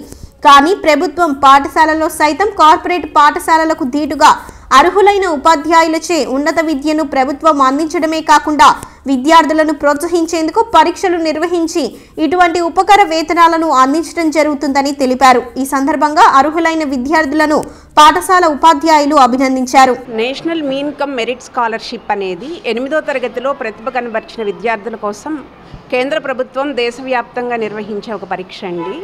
కానీ ప్రభుత్వం పాఠశాలలో సైతం కార్పొరేట్ పాఠశాలలకు ధీటుగా అర్హులైన ఉపాధ్యాయులచే ఉన్నత విద్యను ప్రభుత్వం అందించడమే కాకుండా విద్యార్థులను ప్రోత్సహించేందుకు పరీక్షలు నిర్వహించి ఇటువంటి ఉపకార వేతనాలను అందించడం జరుగుతుందని తెలిపారు. ఈ సందర్భంగా అర్హులైన విద్యార్థులను పాఠశాల ఉపాధ్యాయులు అభినందించారు. National mean come merit scholarship అనేది 8వ తరగతిలో ప్రతిభ కనబర్చిన విద్యార్థుల కోసం కేంద్ర ప్రభుత్వం దేశవ్యాప్తంగా నిర్వహించే ఒక పరీక్ష అండి.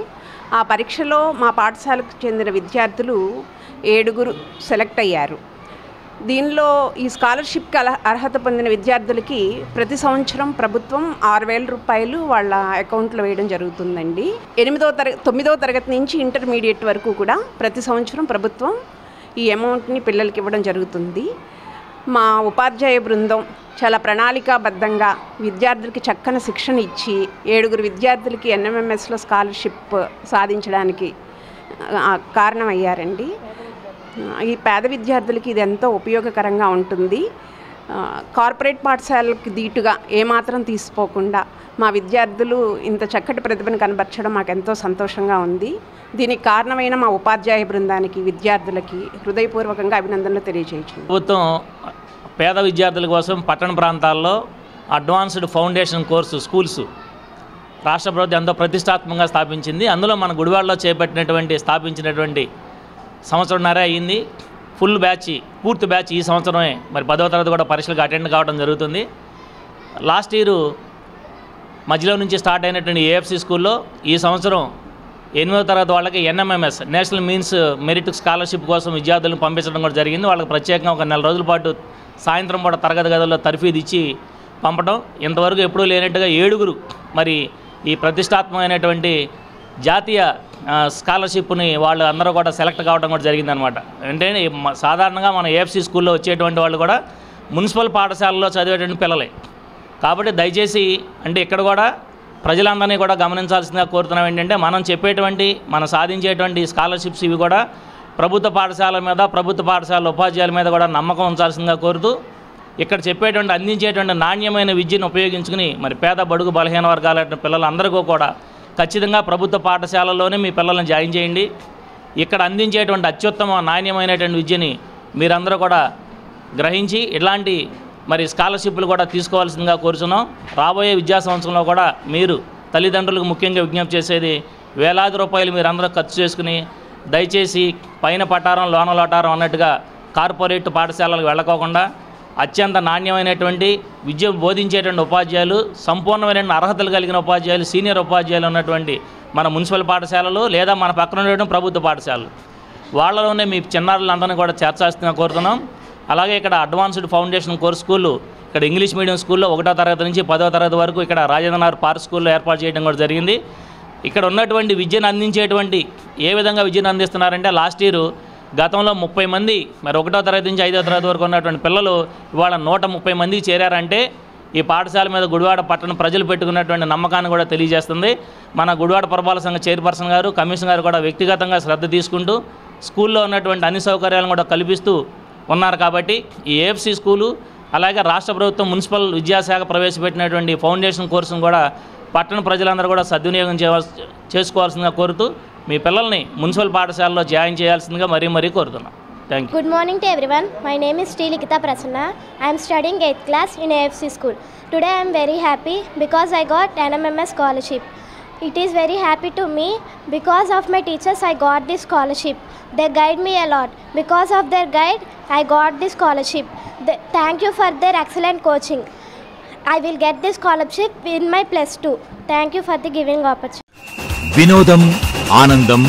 ఆ పరీక్షలో మా పాఠశాలకు చెందిన విద్యార్థులు 7 సెలెక్ట్ అయ్యారు. దీనిలో ఈ స్కాలర్షిప్కి అర్హత పొందిన విద్యార్థులకి ప్రతి సంవత్సరం ప్రభుత్వం 6,000 రూపాయలు వాళ్ళ అకౌంట్లో వేయడం జరుగుతుందండి. 9వ తరగతి నుంచి ఇంటర్మీడియట్ వరకు కూడా ప్రతి సంవత్సరం ప్రభుత్వం ఈ అమౌంట్ని పిల్లలకి ఇవ్వడం జరుగుతుంది. మా ఉపాధ్యాయ బృందం చాలా ప్రణాళికాబద్ధంగా విద్యార్థులకి చక్కని శిక్షణ ఇచ్చి 7 విద్యార్థులకి ఎన్ఎంఎంఎస్లో స్కాలర్షిప్ సాధించడానికి కారణమయ్యారండి. ఈ పేద విద్యార్థులకి ఇది ఎంతో ఉపయోగకరంగా ఉంటుంది. కార్పొరేట్ పాఠశాలకి ధీటుగా ఏమాత్రం తీసిపోకుండా మా విద్యార్థులు ఇంత చక్కటి ప్రతిభను కనబర్చడం మాకు ఎంతో సంతోషంగా ఉంది. దీనికి కారణమైన మా ఉపాధ్యాయ బృందానికి విద్యార్థులకి హృదయపూర్వకంగా అభినందనలు తెలియజేయచ్చు. ప్రభుత్వం పేద విద్యార్థుల కోసం పట్టణ ప్రాంతాల్లో అడ్వాన్స్డ్ ఫౌండేషన్ కోర్సు స్కూల్స్ రాష్ట్ర ప్రభుత్వం ఎంతో ప్రతిష్టాత్మకంగా స్థాపించింది. అందులో మన గుడివాడలో స్థాపించినటువంటి సంవత్సరంన్నర అయ్యింది. ఫుల్ బ్యాచ్, పూర్తి బ్యాచ్ ఈ సంవత్సరమే మరి 10వ తరగతి కూడా పరీక్షలకు అటెండ్ కావడం జరుగుతుంది. లాస్ట్ ఇయర్ మధ్యలో నుంచి స్టార్ట్ అయినటువంటి ఏఎఫ్సి స్కూల్లో ఈ సంవత్సరం 8వ తరగతి వాళ్ళకి NMMS national means merit scholarship కోసం విద్యార్థులను పంపించడం కూడా జరిగింది. వాళ్ళకి ప్రత్యేకంగా ఒక 4 రోజుల పాటు సాయంత్రం పూట తరగతి గదుల్లో తర్ఫీదు ఇచ్చి పంపడం. ఇంతవరకు ఎప్పుడూ లేనట్టుగా 7 మరి ఈ ప్రతిష్టాత్మకమైనటువంటి జాతీయ స్కాలర్షిప్ని వాళ్ళు అందరూ కూడా సెలెక్ట్ కావడం కూడా జరిగిందనమాట. అంటే సాధారణంగా మన ఏఎఫ్సి స్కూల్లో వచ్చేటువంటి వాళ్ళు కూడా మున్సిపల్ పాఠశాలలో చదివేటువంటి పిల్లలే కాబట్టి దయచేసి అంటే ఇక్కడ కూడా ప్రజలందరినీ కూడా గమనించాల్సిందిగా కోరుతున్నాం. ఏంటంటే మనం సాధించేటువంటి స్కాలర్షిప్స్ ఇవి కూడా ప్రభుత్వ పాఠశాల మీద, ప్రభుత్వ పాఠశాల ఉపాధ్యాయుల మీద కూడా నమ్మకం ఉంచాల్సిందిగా కోరుతూ ఇక్కడ అందించేటువంటి నాణ్యమైన విద్యను ఉపయోగించుకుని మరి పేద బడుగు బలహీన వర్గాల పిల్లలందరికీ కూడా ఖచ్చితంగా ప్రభుత్వ పాఠశాలలోనే మీ పిల్లల్ని జాయిన్ చేయండి. ఇక్కడ అందించేటువంటి అత్యుత్తమ నాణ్యమైనటువంటి విద్యని మీరందరూ కూడా గ్రహించి ఇలాంటి మరి స్కాలర్షిప్లు కూడా తీసుకోవాల్సిందిగా కోరుచున్నాం. రాబోయే విద్యా సంవత్సరంలో కూడా మీరు తల్లిదండ్రులకు ముఖ్యంగా విజ్ఞప్తి చేసేది వేలాది రూపాయలు మీరందరూ ఖర్చు చేసుకుని దయచేసి పైన పటారం లోన లోటారం అన్నట్టుగా కార్పొరేట్ పాఠశాలలకు వెళ్ళకోకుండా అత్యంత నాణ్యమైనటువంటి విద్య బోధించేటువంటి ఉపాధ్యాయులు, సంపూర్ణమైన అర్హతలు కలిగిన ఉపాధ్యాయులు, సీనియర్ ఉపాధ్యాయులు ఉన్నటువంటి మన మున్సిపల్ పాఠశాలలు లేదా మన పక్కన ఉండేటువంటి ప్రభుత్వ పాఠశాలలు వాళ్ళలోనే మీ చిన్నారులందరినీ కూడా చేర్చాల్సిందిగా కోరుతున్నాం. అలాగే ఇక్కడ అడ్వాన్స్డ్ ఫౌండేషన్ కోర్స్ స్కూళ్ళు ఇక్కడ ఇంగ్లీష్ మీడియం స్కూల్లో 1వ తరగతి నుంచి 10వ తరగతి వరకు ఇక్కడ రాజేంద్రనగర్ పార్క్ స్కూల్లో ఏర్పాటు చేయడం కూడా జరిగింది. ఇక్కడ ఉన్నటువంటి విద్యను అందించేటువంటి ఏ విధంగా విద్యను అందిస్తున్నారంటే లాస్ట్ ఇయర్ గతంలో 30 మంది మరి 1వ తరగతి నుంచి 5వ తరగతి వరకు ఉన్నటువంటి పిల్లలు ఇవాళ 130 మంది చేరారంటే ఈ పాఠశాల మీద గుడివాడ పట్టణ ప్రజలు పెట్టుకున్నటువంటి నమ్మకాన్ని కూడా తెలియజేస్తుంది. మన గుడివాడ పురపాలక సంఘ చైర్పర్సన్ గారు, కమిషనర్ గారు కూడా వ్యక్తిగతంగా శ్రద్ధ తీసుకుంటూ స్కూల్లో ఉన్నటువంటి అన్ని సౌకర్యాలను కూడా కల్పిస్తూ ఉన్నారు. కాబట్టి ఈ ఏఎఫ్సి స్కూలు అలాగే రాష్ట్ర ప్రభుత్వం మున్సిపల్ విద్యాశాఖ ప్రవేశపెట్టినటువంటి ఫౌండేషన్ కోర్సును కూడా పట్టణ ప్రజలందరూ కూడా సద్వినియోగం చేసుకోవాల్సిందిగా కోరుతూ మీ పిల్లల్ని మున్సిపల్ పాఠశాలలో జాయిన్ చేయాల్సిందిగా మరీ కోరుతున్నాం. Thank you. Good morning to everyone. My name is Sri Likita Prasanna. I am studying 8th class in AFC school. Today I am very happy because I got NMMS scholarship. It is very happy to me because of my teachers I got this scholarship. They guide me a lot. Because of their guide I got this scholarship. Thank you for their excellent coaching. I will get this scholarship in my +2. Thank you for the giving opportunity. వినోదం, ఆనందం,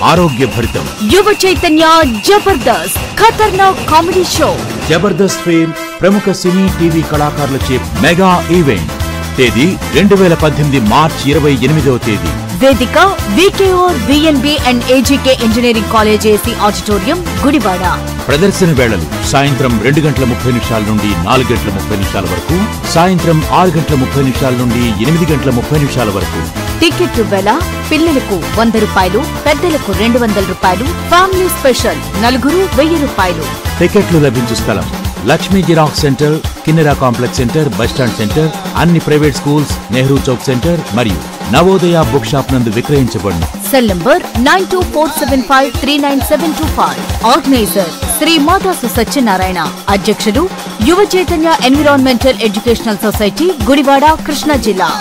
ఆరోగ్యభరితం. యువ చైతన్య జబర్దస్త్ ఖతర్నాక్ comedy show. Jabardasth fame ప్రముఖ సినీ TV కళాకారులచే mega event. తేదీ 2018 మార్చి 28వ తేదీ. వేదిక VKO VNB and AGK engineering college AC auditorium Gudivada. ప్రదర్శన వేళలు సాయంత్రం 2:30 నుండి 4:30 వరకు, సాయంత్రం 6:30 నుండి 8:30 వరకు. టికెట్లు వేళ పిల్లలకు 100 రూపాయలు, పెద్దలకు 200 రూపాయలు. ఫ్యామిలీ స్పెషల్ నలుగురు 1000 రూపాయలు. టికెట్లు లభించు స్థలం Lakshmi xerox centre, Kinnera complex centre, bus stand centre, అన్ని private schools, Nehru Chowk centre మరియు నవోదయ బుక్ షాప్ నందు విక్రయించబడును. Cell number 9247539725. Organiser Shri Madasu Satyanarayana. అధ్యక్షుడు Yuva Chaitanya environmental educational society Gudivada, Krishna జిల్లా.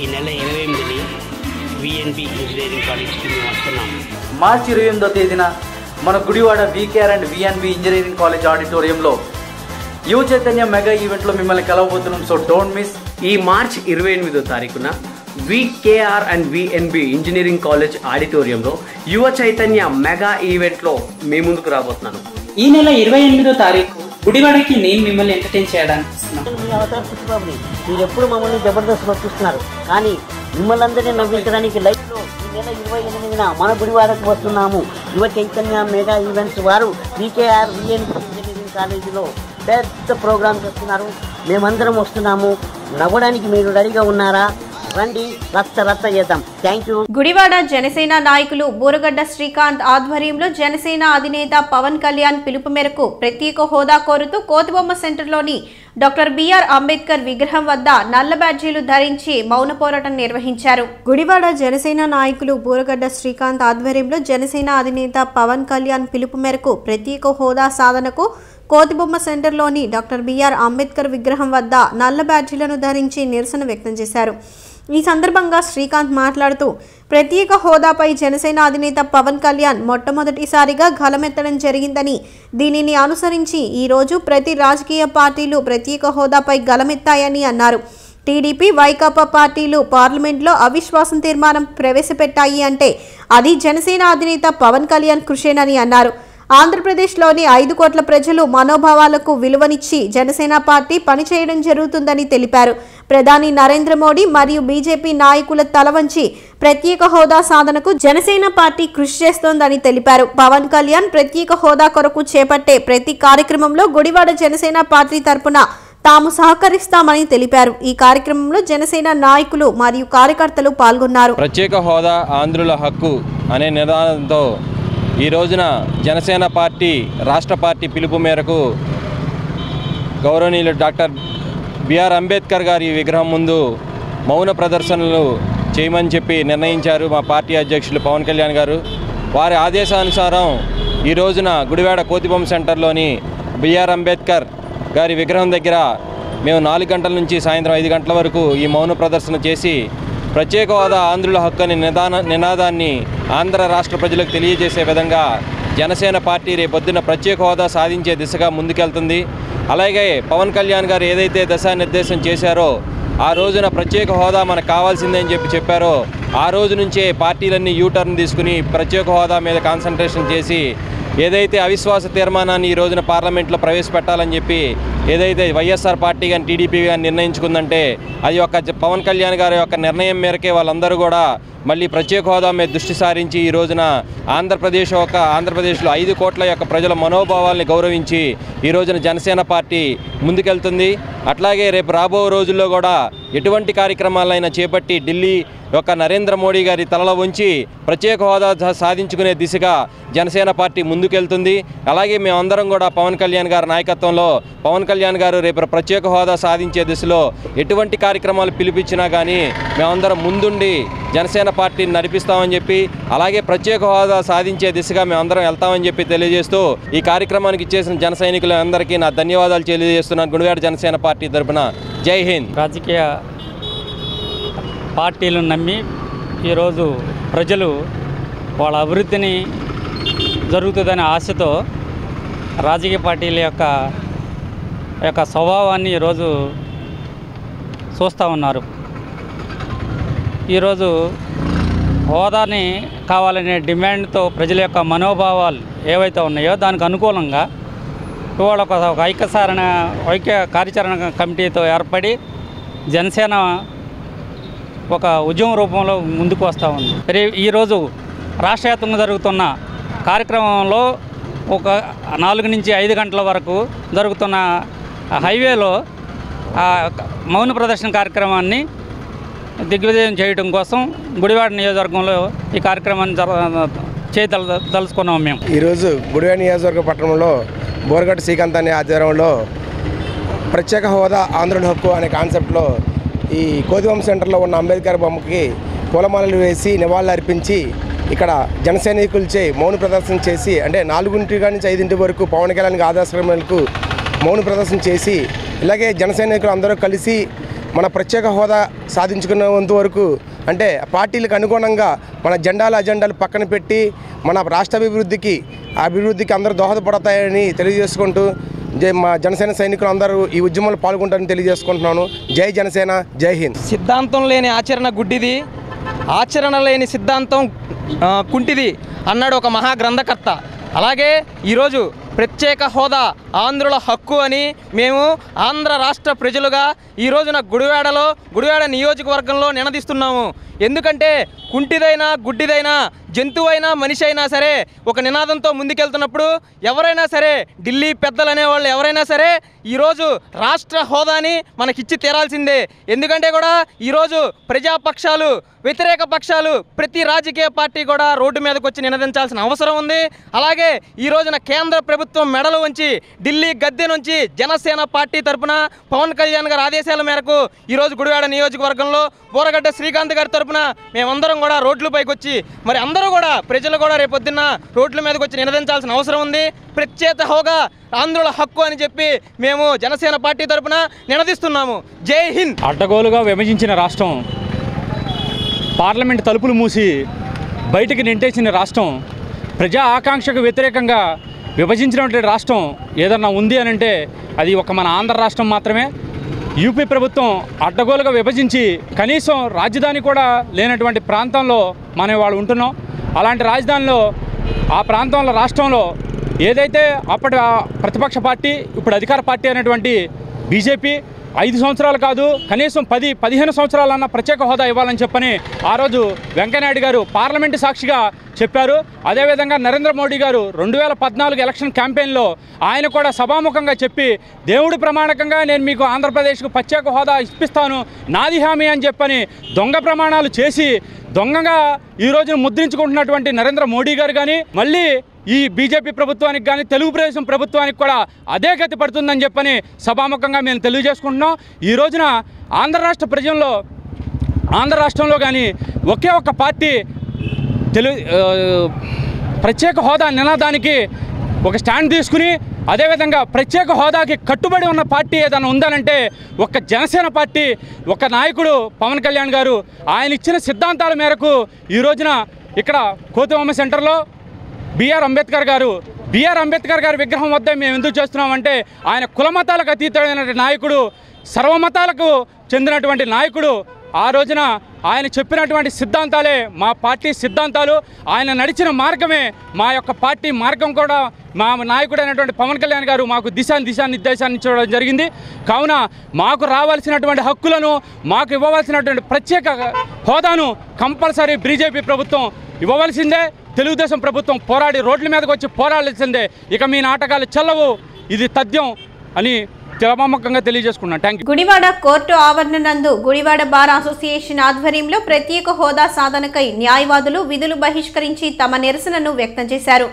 ఈ నెల 28ని VNB ఇంజనీరింగ్ కాలేజ్కి మేము వస్తున్నాము. మార్చి 28వ తేదీన మన Gudivada VKR and VNB engineering college ఆడిటోరియంలో యువ చైతన్య మెగా ఈవెంట్లో మిమ్మల్ని కలవబోతున్నాం. So don't miss. ఈ మార్చి 28వ తారీఖున VKR and VNB engineering college ఆడిటోరియంలో యువ చైతన్య మెగా ఈవెంట్లో మీ ముందుకు రాబోతున్నాను. ఈ నెల 28వ తారీఖు గుడివాడకి నేను మిమ్మల్ని ఎంటర్టైన్ చేయడానికి మీరు ఎప్పుడు మమ్మల్ని జబర్దస్త్ చూస్తున్నారు, కానీ మిమ్మల్ని అందరినీ నవ్వించడానికి లైఫ్లో ఈ నెల 28న మన గుడివాడకు వస్తున్నాము. యువ చైతన్య మెగా ఈవెంట్స్ వారు VKR VNB ఇంజనీరింగ్ కాలేజీలో పెద్ద ప్రోగ్రామ్ చేస్తున్నారు. మేమందరం వస్తున్నాము. నవ్వడానికి మీరు రెడీగా ఉన్నారా? రండి, రచ్చ చేద్దాం. Thank you. గుడివాడ జనసేన నాయకులు బూరగడ్డ శ్రీకాంత్ ఆధ్వర్యంలో జనసేన అధినేత పవన్ కళ్యాణ్ పిలుపు మేరకు ప్రత్యేక హోదా కోరుతూ కోతిబొమ్మ సెంటర్లోని డాక్టర్ బిఆర్ అంబేద్కర్ విగ్రహం వద్ద నల్ల బ్యాడ్జీలు ధరించి మౌన పోరాటం నిర్వహించారు. గుడివాడ జనసేన నాయకులు బూరగడ్డ శ్రీకాంత్ ఆధ్వర్యంలో జనసేన అధినేత పవన్ కళ్యాణ్ పిలుపు మేరకు ప్రత్యేక హోదా సాధనకు కోతిబొమ్మ సెంటర్లోని డాక్టర్ బిఆర్ అంబేద్కర్ విగ్రహం వద్ద నల్ల బ్యాడ్జీలను ధరించి నిరసన వ్యక్తం చేశారు. ఈ సందర్భంగా శ్రీకాంత్ మాట్లాడుతూ ప్రత్యేక హోదాపై జనసేన అధినేత పవన్ కళ్యాణ్ మొట్టమొదటిసారిగా గళమెత్తడం జరిగిందని, దీనిని అనుసరించి ఈరోజు ప్రతి రాజకీయ పార్టీలు ప్రత్యేక హోదాపై గళమెత్తాయని అన్నారు. టీడీపీ, వైకాపా పార్టీలు పార్లమెంట్లో అవిశ్వాసం తీర్మానం ప్రవేశపెట్టాయి అంటే అది జనసేన అధినేత పవన్ కళ్యాణ్ కృషేనని అన్నారు. ఆంధ్రప్రదేశ్లోని 5 కోట్ల ప్రజలు మనోభావాలకు విలువనిచ్చి జనసేన పార్టీ పనిచేయడం జరుగుతుందని తెలిపారు. ప్రధాని నరేంద్ర మోడీ మరియు బీజేపీ నాయకుల తల వంచి ప్రత్యేక హోదా సాధనకు జనసేన పార్టీ కృషి చేస్తోందని తెలిపారు. పవన్ కళ్యాణ్ ప్రత్యేక హోదా కొరకు చేపట్టే ప్రతి కార్యక్రమంలో గుడివాడ జనసేన పార్టీ తరపున తాము సహకరిస్తామని తెలిపారు. ఈ కార్యక్రమంలో జనసేన నాయకులు మరియు కార్యకర్తలు పాల్గొన్నారు. ప్రత్యేక హోదా ఆంధ్రుల హక్కు అనే నినాదంతో ఈ రోజున జనసేన పార్టీ రాష్ట్ర పార్టీ పిలుపు మేరకు గౌరవనీయులు డాక్టర్ బిఆర్ అంబేద్కర్ గారి విగ్రహం ముందు మౌన ప్రదర్శనలు చేయమని చెప్పి నిర్ణయించారు మా పార్టీ అధ్యక్షులు పవన్ కళ్యాణ్ గారు. వారి ఆదేశానుసారం ఈ రోజున గుడివాడ కోతిబొమ్మ సెంటర్లోని బిఆర్ అంబేద్కర్ గారి విగ్రహం దగ్గర మేము 4 గంటల నుంచి సాయంత్రం 5 గంటల వరకు ఈ మౌన ప్రదర్శన చేసి ప్రత్యేక హోదా ఆంధ్రుల హక్కు అనే నినాదాన్ని ఆంధ్ర రాష్ట్ర ప్రజలకు తెలియజేసే విధంగా జనసేన పార్టీ రేపొద్దున ప్రత్యేక హోదా సాధించే దిశగా ముందుకెళ్తుంది. అలాగే పవన్ కళ్యాణ్ గారు ఏదైతే దిశానిర్దేశం చేశారో ఆ రోజున ప్రత్యేక హోదా మనకు కావాల్సిందే అని చెప్పారో ఆ రోజు నుంచే పార్టీలన్నీ యూటర్న్ తీసుకుని ప్రత్యేక హోదా మీద కాన్సన్ట్రేషన్ చేసి ఏదైతే అవిశ్వాస తీర్మానాన్ని ఈ రోజున పార్లమెంట్లో ప్రవేశపెట్టాలని చెప్పి ఏదైతే వైఎస్ఆర్ పార్టీ కానీ టీడీపీ కానీ నిర్ణయించుకుందంటే అది ఒక పవన్ కళ్యాణ్ గారి యొక్క నిర్ణయం మేరకే వాళ్ళందరూ కూడా మళ్ళీ ప్రత్యేక హోదా మీద దృష్టి సారించి ఈ రోజున ఆంధ్రప్రదేశ్లో 5 కోట్ల యొక్క ప్రజల మనోభావాల్ని గౌరవించి ఈ రోజున జనసేన పార్టీ ముందుకెళ్తుంది. అట్లాగే రేపు రాబో రోజుల్లో కూడా ఎటువంటి కార్యక్రమాలైనా చేపట్టి ఢిల్లీ యొక్క నరేంద్ర మోడీ గారి తలలో ఉంచి ప్రత్యేక హోదా సాధించుకునే దిశగా జనసేన పార్టీ ముందుకెళ్తుంది. అలాగే మేమందరం కూడా పవన్ కళ్యాణ్ గారి నాయకత్వంలో పవన్ కళ్యాణ్ గారు రేపు ప్రత్యేక హోదా సాధించే దిశలో ఎటువంటి కార్యక్రమాలు పిలిపించినా కానీ మేమందరం ముందుండి జనసేన పార్టీని నడిపిస్తామని చెప్పి, అలాగే ప్రత్యేక హోదా సాధించే దిశగా మేమందరం వెళ్తామని చెప్పి తెలియజేస్తూ ఈ కార్యక్రమానికి ఇచ్చేసిన జన సైనికులందరికీ నా ధన్యవాదాలు తెలియజేస్తున్నాను. గుడివాడ జనసేన పార్టీ తరఫున జై హింద్. రాజకీయ పార్టీలను నమ్మి ఈరోజు ప్రజలు వాళ్ళ అభివృద్ధిని జరుగుతుందనే ఆశతో రాజకీయ పార్టీల యొక్క స్వభావాన్ని ఈరోజు చూస్తూ ఉన్నారు. ఈరోజు హోదాని కావాలనే డిమాండ్తో ప్రజల యొక్క మనోభావాలు ఏవైతే ఉన్నాయో దానికి అనుకూలంగా ఇవాళ ఒక ఐక్య కార్యాచరణ కమిటీతో ఏర్పడి జనసేన ఒక ఉద్యమ రూపంలో ముందుకు వస్తూ ఉంది. ఈరోజు రాష్ట్ర వ్యాప్తంగా జరుగుతున్న కార్యక్రమంలో ఒక 4 నుంచి 5 గంటల వరకు జరుగుతున్న హైవేలో మౌన ప్రదర్శన కార్యక్రమాన్ని దిగ్విజయం చేయడం కోసం గుడివాడ నియోజకవర్గంలో ఈ కార్యక్రమాన్ని చేయదలుచుకున్నాం. మేము ఈరోజు గుడివాడ నియోజకవర్గ పట్టణంలో బోరగడ్డ శ్రీకాంత్ అనే ఆధ్వర్యంలో ప్రత్యేక హోదా ఆంధ్రుల హక్కు అనే కాన్సెప్ట్లో ఈ కోతివంశ సెంటర్లో ఉన్న అంబేద్కర్ బొమ్మకి పూలమాలలు వేసి నివాళులు అర్పించి ఇక్కడ జన సైనికులచే మౌన ప్రదర్శన చేసి, అంటే 4 నుంచి 5 వరకు పవన్ కళ్యాణ్ ఆదర్శకు మౌన ప్రదర్శన చేసి, ఇలాగే జన సైనికులు అందరూ కలిసి మన ప్రత్యేక హోదా సాధించుకున్నంత వరకు అంటే పార్టీలకు అనుగుణంగా మన అజెండాలు పక్కన పెట్టి మన రాష్ట్ర అభివృద్ధికి అందరూ దోహదపడతాయని తెలియజేసుకుంటూ మా జనసేన సైనికులు అందరూ ఈ ఉద్యమంలో పాల్గొంటారని తెలియజేసుకుంటున్నాను. జై జనసేన, జై హింద్. సిద్ధాంతం లేని ఆచరణ గుడ్డిది, ఆచరణ లేని సిద్ధాంతం కుంటిది అన్నాడు ఒక మహా గ్రంథకర్త. అలాగే ఈరోజు ప్రత్యేక హోదా ఆంధ్రుల హక్కు అని మేము ఆంధ్ర రాష్ట్ర ప్రజలుగా ఈ రోజున గుడివాడ నియోజకవర్గంలో నినదిస్తున్నాము. ఎందుకంటే కుంటిదైనా గుడ్డిదైనా జంతువైనా మనిషి అయినా సరే ఒక నినాదంతో ముందుకెళ్తున్నప్పుడు ఎవరైనా సరే ఢిల్లీ పెద్దలు అనేవాళ్ళు ఎవరైనా సరే ఈరోజు రాష్ట్ర హోదాని మనకిచ్చి తీరాల్సిందే. ఎందుకంటే కూడా ఈరోజు ప్రజాపక్షాలు వ్యతిరేక పక్షాలు ప్రతి రాజకీయ పార్టీ కూడా రోడ్డు మీదకి వచ్చి నినదించాల్సిన అవసరం ఉంది. అలాగే ఈ రోజున కేంద్ర ప్రభుత్వం మెడలు వంచి ఢిల్లీ గద్దె నుంచి జనసేన పార్టీ తరఫున పవన్ కళ్యాణ్ గారి ఆదేశాల మేరకు ఈరోజు గుడివాడ నియోజకవర్గంలో బోరగడ్డ శ్రీకాంత్ గారి తరఫున మేమందరం కూడా రోడ్లపైకి వచ్చి మరి అందరూ కూడా ప్రజలు కూడా రేపొద్దున్న రోడ్ల మీదకి వచ్చి నినదించాల్సిన అవసరం ఉంది. ప్రత్యేక హోదా ఆంధ్రుల హక్కు అని చెప్పి మేము జనసేన పార్టీ తరఫున నినదిస్తున్నాము. జై హింద్. అడ్డగోలుగా విభజించిన రాష్ట్రం, పార్లమెంట్ తలుపులు మూసి బయటికి నెంటేసిన రాష్ట్రం, ప్రజా ఆకాంక్షకు వ్యతిరేకంగా విభజించినటువంటి రాష్ట్రం ఏదన్నా ఉంది అని అంటే అది ఒక మన ఆంధ్ర రాష్ట్రం మాత్రమే. యూపీ ప్రభుత్వం అడ్డగోలుగా విభజించి కనీసం రాజధాని కూడా లేనటువంటి ప్రాంతంలో మనం వాళ్ళు ఉంటున్నాం. అలాంటి రాజధానిలో ఆ ప్రాంతంలో రాష్ట్రంలో ఏదైతే అప్పటి ప్రతిపక్ష పార్టీ ఇప్పుడు అధికార పార్టీ అనేటువంటి బీజేపీ 5 సంవత్సరాలు కాదు కనీసం 10-15 సంవత్సరాలన్నా ప్రత్యేక హోదా ఇవ్వాలని చెప్పని ఆ రోజు వెంకయ్యనాయుడు గారు పార్లమెంటు సాక్షిగా చెప్పారు. అదేవిధంగా నరేంద్ర మోడీ గారు 2014 ఎలక్షన్ క్యాంపెయిన్లో ఆయన కూడా సభాముఖంగా చెప్పి దేవుడి ప్రమాణకంగా నేను మీకు ఆంధ్రప్రదేశ్కు ప్రత్యేక హోదా ఇప్పిస్తాను నాది హామీ అని చెప్పని దొంగ ప్రమాణాలు చేసి దొంగగా ఈ రోజున ముద్రించుకుంటున్నటువంటి నరేంద్ర మోడీ గారు కానీ మళ్ళీ ఈ బీజేపీ ప్రభుత్వానికి కానీ తెలుగుదేశం ప్రభుత్వానికి కూడా అదే గతి పడుతుందని చెప్పని సభాముఖంగా మేము తెలియజేసుకుంటున్నాం. ఈ రోజున ఆంధ్ర రాష్ట్రంలో కానీ ఒకే ఒక్క పార్టీ ప్రత్యేక హోదా నినాదానికి ఒక స్టాండ్ తీసుకుని అదేవిధంగా ప్రత్యేక హోదాకి కట్టుబడి ఉన్న పార్టీ ఏదైనా ఉందనంటే ఒక జనసేన పార్టీ, ఒక నాయకుడు పవన్ కళ్యాణ్ గారు ఆయన ఇచ్చిన సిద్ధాంతాల మేరకు ఈ రోజున ఇక్కడ కోతిబొమ్మ సెంటర్లో బిఆర్ అంబేద్కర్ గారి విగ్రహం వద్ద మేము ఎందుకు చేస్తున్నామంటే ఆయన కులమతాలకు అతీతమైన నాయకుడు, సర్వమతాలకు చెందినటువంటి నాయకుడు. ఆ రోజున ఆయన చెప్పినటువంటి సిద్ధాంతాలే మా పార్టీ సిద్ధాంతాలు, ఆయన నడిచిన మార్గమే మా యొక్క పార్టీ మార్గం కూడా మా నాయకుడు అయినటువంటి పవన్ కళ్యాణ్ గారు మాకు దిశానిర్దేశాన్ని ఇచ్చడం జరిగింది. కావున మాకు రావాల్సినటువంటి హక్కులను, మాకు ఇవ్వవలసినటువంటి ప్రత్యేక హోదాను కంపల్సరీ బీజేపీ ప్రభుత్వం ఇవ్వవలసిందే. తెలుగుదేశం ప్రభుత్వం పోరాడి రోడ్ల మీదకి వచ్చి పోరాడాల్సిందే. ఇక మీ నాటకాలు చెల్లవు, ఇది తథ్యం అని జవాబమ్మకంగా తెలియజేసుకున్నాను. Thank you. గుడివాడ కోర్టు ఆవరణ నందు గుడివాడ బార్ అసోసియేషన్ ఆధ్వర్యంలో ప్రత్యేక హోదా సాధనకై న్యాయవాదులు విధులు బహిష్కరించి తమ నిరసనను వ్యక్తం చేశారు.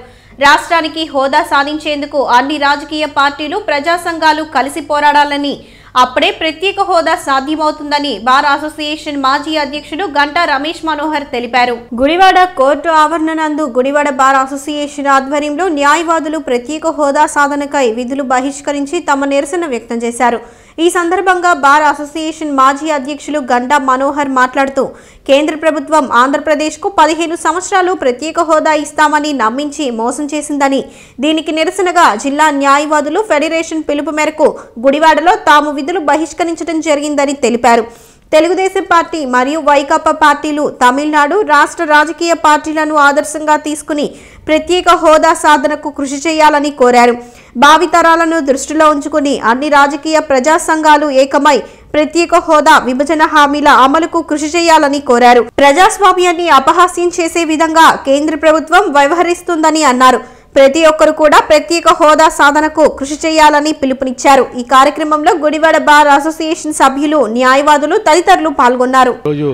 రాష్ట్రానికి హోదా సాధించేందుకు అన్ని రాజకీయ పార్టీలు, ప్రజా సంఘాలు కలిసి పోరాడాలని, అప్పుడే ప్రత్యేక హోదా సాధ్యమవుతుందని బార్ అసోసియేషన్ మాజీ అధ్యక్షుడు గంటా రమేష్ మనోహర్ తెలిపారు. గుడివాడ కోర్టు ఆవరణ నందు గుడివాడ బార్ అసోసియేషన్ ఆధ్వర్యంలో న్యాయవాదులు ప్రత్యేక హోదా సాధనకై విధులు బహిష్కరించి తమ నిరసన వ్యక్తం చేశారు. ఈ సందర్భంగా బార్ అసోసియేషన్ మాజీ అధ్యక్షులు గంటా మనోహర్ మాట్లాడుతూ, కేంద్ర ప్రభుత్వం ఆంధ్రప్రదేశ్కు 15 సంవత్సరాలు ప్రత్యేక హోదా ఇస్తామని నమ్మించి మోసం చేసిందని, దీనికి నిరసనగా జిల్లా న్యాయవాదులు ఫెడరేషన్ పిలుపు మేరకు గుడివాడలో తాము విధులు బహిష్కరించడం జరిగిందని తెలిపారు. తెలుగుదేశం పార్టీ మరియు వైకాపా పార్టీలు తమిళనాడు రాష్ట్ర రాజకీయ పార్టీలను ఆదర్శంగా తీసుకుని ప్రత్యేక హోదా సాధనకు కృషి చేయాలని కోరారు. భావితరాలను దృష్టిలో ఉంచుకుని అన్ని రాజకీయ ప్రజా సంఘాలు ఏకమై ప్రత్యేక హోదా, విభజన హామీల అమలుకు కృషి చేయాలని కోరారు. ప్రజాస్వామ్యాన్ని అపహాస్యం చేసే విధంగా కేంద్ర ప్రభుత్వం వ్యవహరిస్తుందని అన్నారు. ప్రతి ఒక్కరు కూడా ప్రత్యేక హోదా సాధనకు కృషి చేయాలని పిలుపునిచ్చారు. ఈ కార్యక్రమంలో గుడివాడ బార్ అసోసియేషన్ సభ్యులు, న్యాయవాదులు తదితరులు పాల్గొన్నారు. రోజు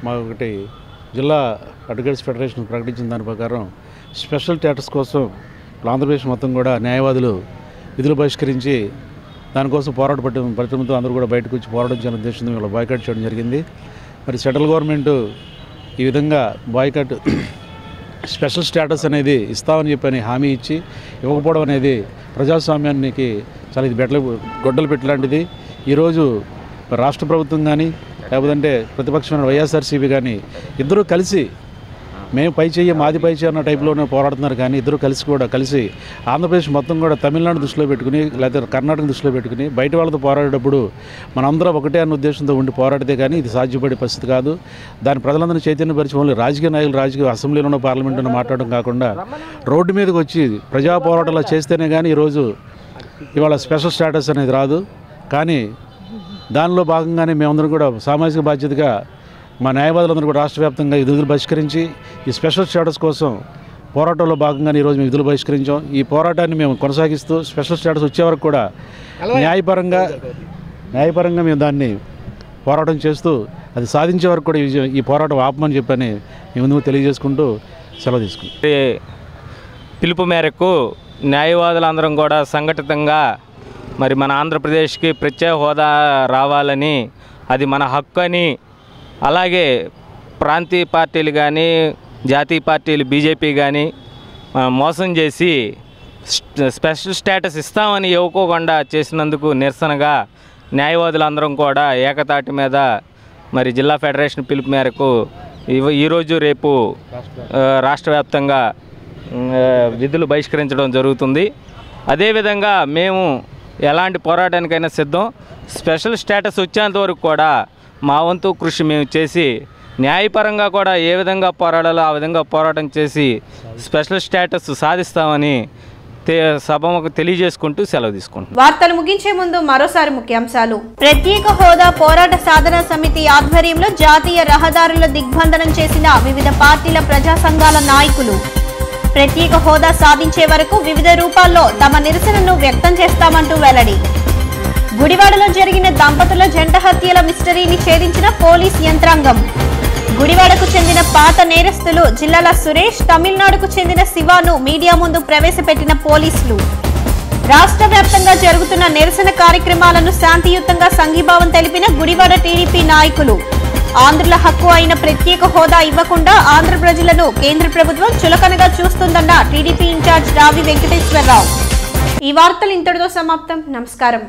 మా ఒకటి జిల్లా అడ్వకేట్స్ ఫెడరేషన్ ప్రకటించిన దాని ప్రకారం స్పెషల్ స్టేటస్ కోసం ఆంధ్రప్రదేశ్ మొత్తం కూడా న్యాయవాదులు విధులు బహిష్కరించి దానికోసం పట్టడంతో అందరూ కూడా బయటకు వచ్చి పోరాటం చేయాలని ఉద్దేశంతో వీళ్ళు బాయ్కాట్ చేయడం జరిగింది. మరి సెంట్రల్ గవర్నమెంట్ ఈ విధంగా బాయ్కాట్ స్పెషల్ స్టేటస్ అనేది ఇస్తామని చెప్పని హామీ ఇచ్చి ఇవ్వకపోవడం అనేది ప్రజాస్వామ్యానికి చాలా ఇది గొడ్డలు పెట్టలాంటిది. ఈరోజు రాష్ట్ర ప్రభుత్వం కానీ లేకపోతే ప్రతిపక్షమైన వైఎస్ఆర్సీపీ కానీ ఇద్దరూ కలిసి మేము పై చెయ్యి మాది పై చెయ్యి అన్న టైప్లోనే పోరాడుతున్నారు. కానీ ఇద్దరు కలిసి ఆంధ్రప్రదేశ్ మొత్తం కూడా తమిళనాడు దృష్టిలో పెట్టుకుని లేకపోతే కర్ణాటక దృష్టిలో పెట్టుకుని బయట వాళ్ళతో పోరాడేటప్పుడు మనందరం ఒకటే అన్న ఉద్దేశంతో ఉండి పోరాడితే కానీ ఇది సాధ్యపడే పరిస్థితి కాదు. దాని ప్రజలందరినీ చైతన్యపరిచి ఓన్లీ రాజకీయ నాయకులు రాజకీయ అసెంబ్లీలోనో పార్లమెంటులో మాట్లాడడం కాకుండా రోడ్డు మీదకి వచ్చి ప్రజా పోరాటాలు చేస్తేనే కానీ ఈరోజు ఇవాళ స్పెషల్ స్టేటస్ అనేది రాదు. కానీ దానిలో భాగంగానే మేమందరం కూడా సామాజిక బాధ్యతగా మా న్యాయవాదులందరూ కూడా రాష్ట్ర వ్యాప్తంగా విధులు బహిష్కరించి ఈ స్పెషల్ స్టేటస్ కోసం పోరాటంలో భాగంగా ఈరోజు మేము విధులు బహిష్కరించాం. ఈ పోరాటాన్ని మేము కొనసాగిస్తూ స్పెషల్ స్టేటస్ వచ్చే వరకు కూడా న్యాయపరంగా మేము దాన్ని పోరాటం చేస్తూ అది సాధించే వరకు కూడా ఈ పోరాటం ఆపమని చెప్పని మేము ముందుకు తెలియజేసుకుంటూ సెలవు తీసుకుంటాం. పిలుపు మేరకు న్యాయవాదులందరం కూడా సంఘటితంగా మరి మన ఆంధ్రప్రదేశ్కి ప్రత్యేక హోదా రావాలని, అది మన హక్కు అని, అలాగే ప్రాంతీయ పార్టీలు కానీ జాతీయ పార్టీలు బీజేపీ కానీ మోసం చేసి స్పెషల్ స్టేటస్ ఇస్తామని ఇవ్వకోకుండా చేసినందుకు నిరసనగా న్యాయవాదులందరం కూడా ఏకతాటి మీద మరి జిల్లా ఫెడరేషన్ పిలుపు మేరకు ఈరోజు రేపు రాష్ట్ర వ్యాప్తంగా విధులు బహిష్కరించడం జరుగుతుంది. అదేవిధంగా మేము ఎలాంటి పోరాటానికైనా సిద్ధం. స్పెషల్ స్టేటస్ వచ్చేంత వరకు కూడా మా వంతు కృషి మేము చేసి న్యాయపరంగా కూడా ఏ విధంగా పోరాడాలో ఆ విధంగా పోరాటం చేసి స్పెషల్ స్టేటస్ సాధిస్తామని సభకు తెలియజేసుకుంటూ సెలవు తీసుకుంటాం. వార్తలు ముగించే ముందు మరోసారి ముఖ్యాంశాలు. ప్రత్యేక హోదా పోరాట సాధన సమితి ఆధ్వర్యంలో జాతీయ రహదారుల దిగ్బంధనం చేసిన వివిధ పార్టీల ప్రజా సంఘాల నాయకులు. ప్రత్యేక హోదా సాధించే వరకు వివిధ రూపాల్లో తమ నిరసనను వ్యక్తం చేస్తామంటూ వెల్లడి. గుడివాడలో జరిగిన దంపతుల జంట హత్యల మిస్టరీని ఛేదించిన పోలీస్ యంత్రాంగం. గుడివాడకు చెందిన పాత నేరస్తులు జిల్లాల సురేష్, తమిళనాడుకు చెందిన శివాను మీడియా ముందు ప్రవేశపెట్టిన పోలీసులు. రాష్ట్ర వ్యాప్తంగా జరుగుతున్న నిరసన కార్యక్రమాలను శాంతియుతంగా సంఘీభావం తెలిపిన గుడివాడ టీడీపీ నాయకులు. ఆంధ్రుల హక్కు అయిన ప్రత్యేక హోదా ఇవ్వకుండా ఆంధ్ర ప్రజలను కేంద్ర ప్రభుత్వం చులకనగా చూస్తుందన్న టీడీపీ ఇన్ఛార్జ్ రావి వెంకటేశ్వరరావు. ఈ వార్తలు ఇంతటితో సమాప్తం. నమస్కారం.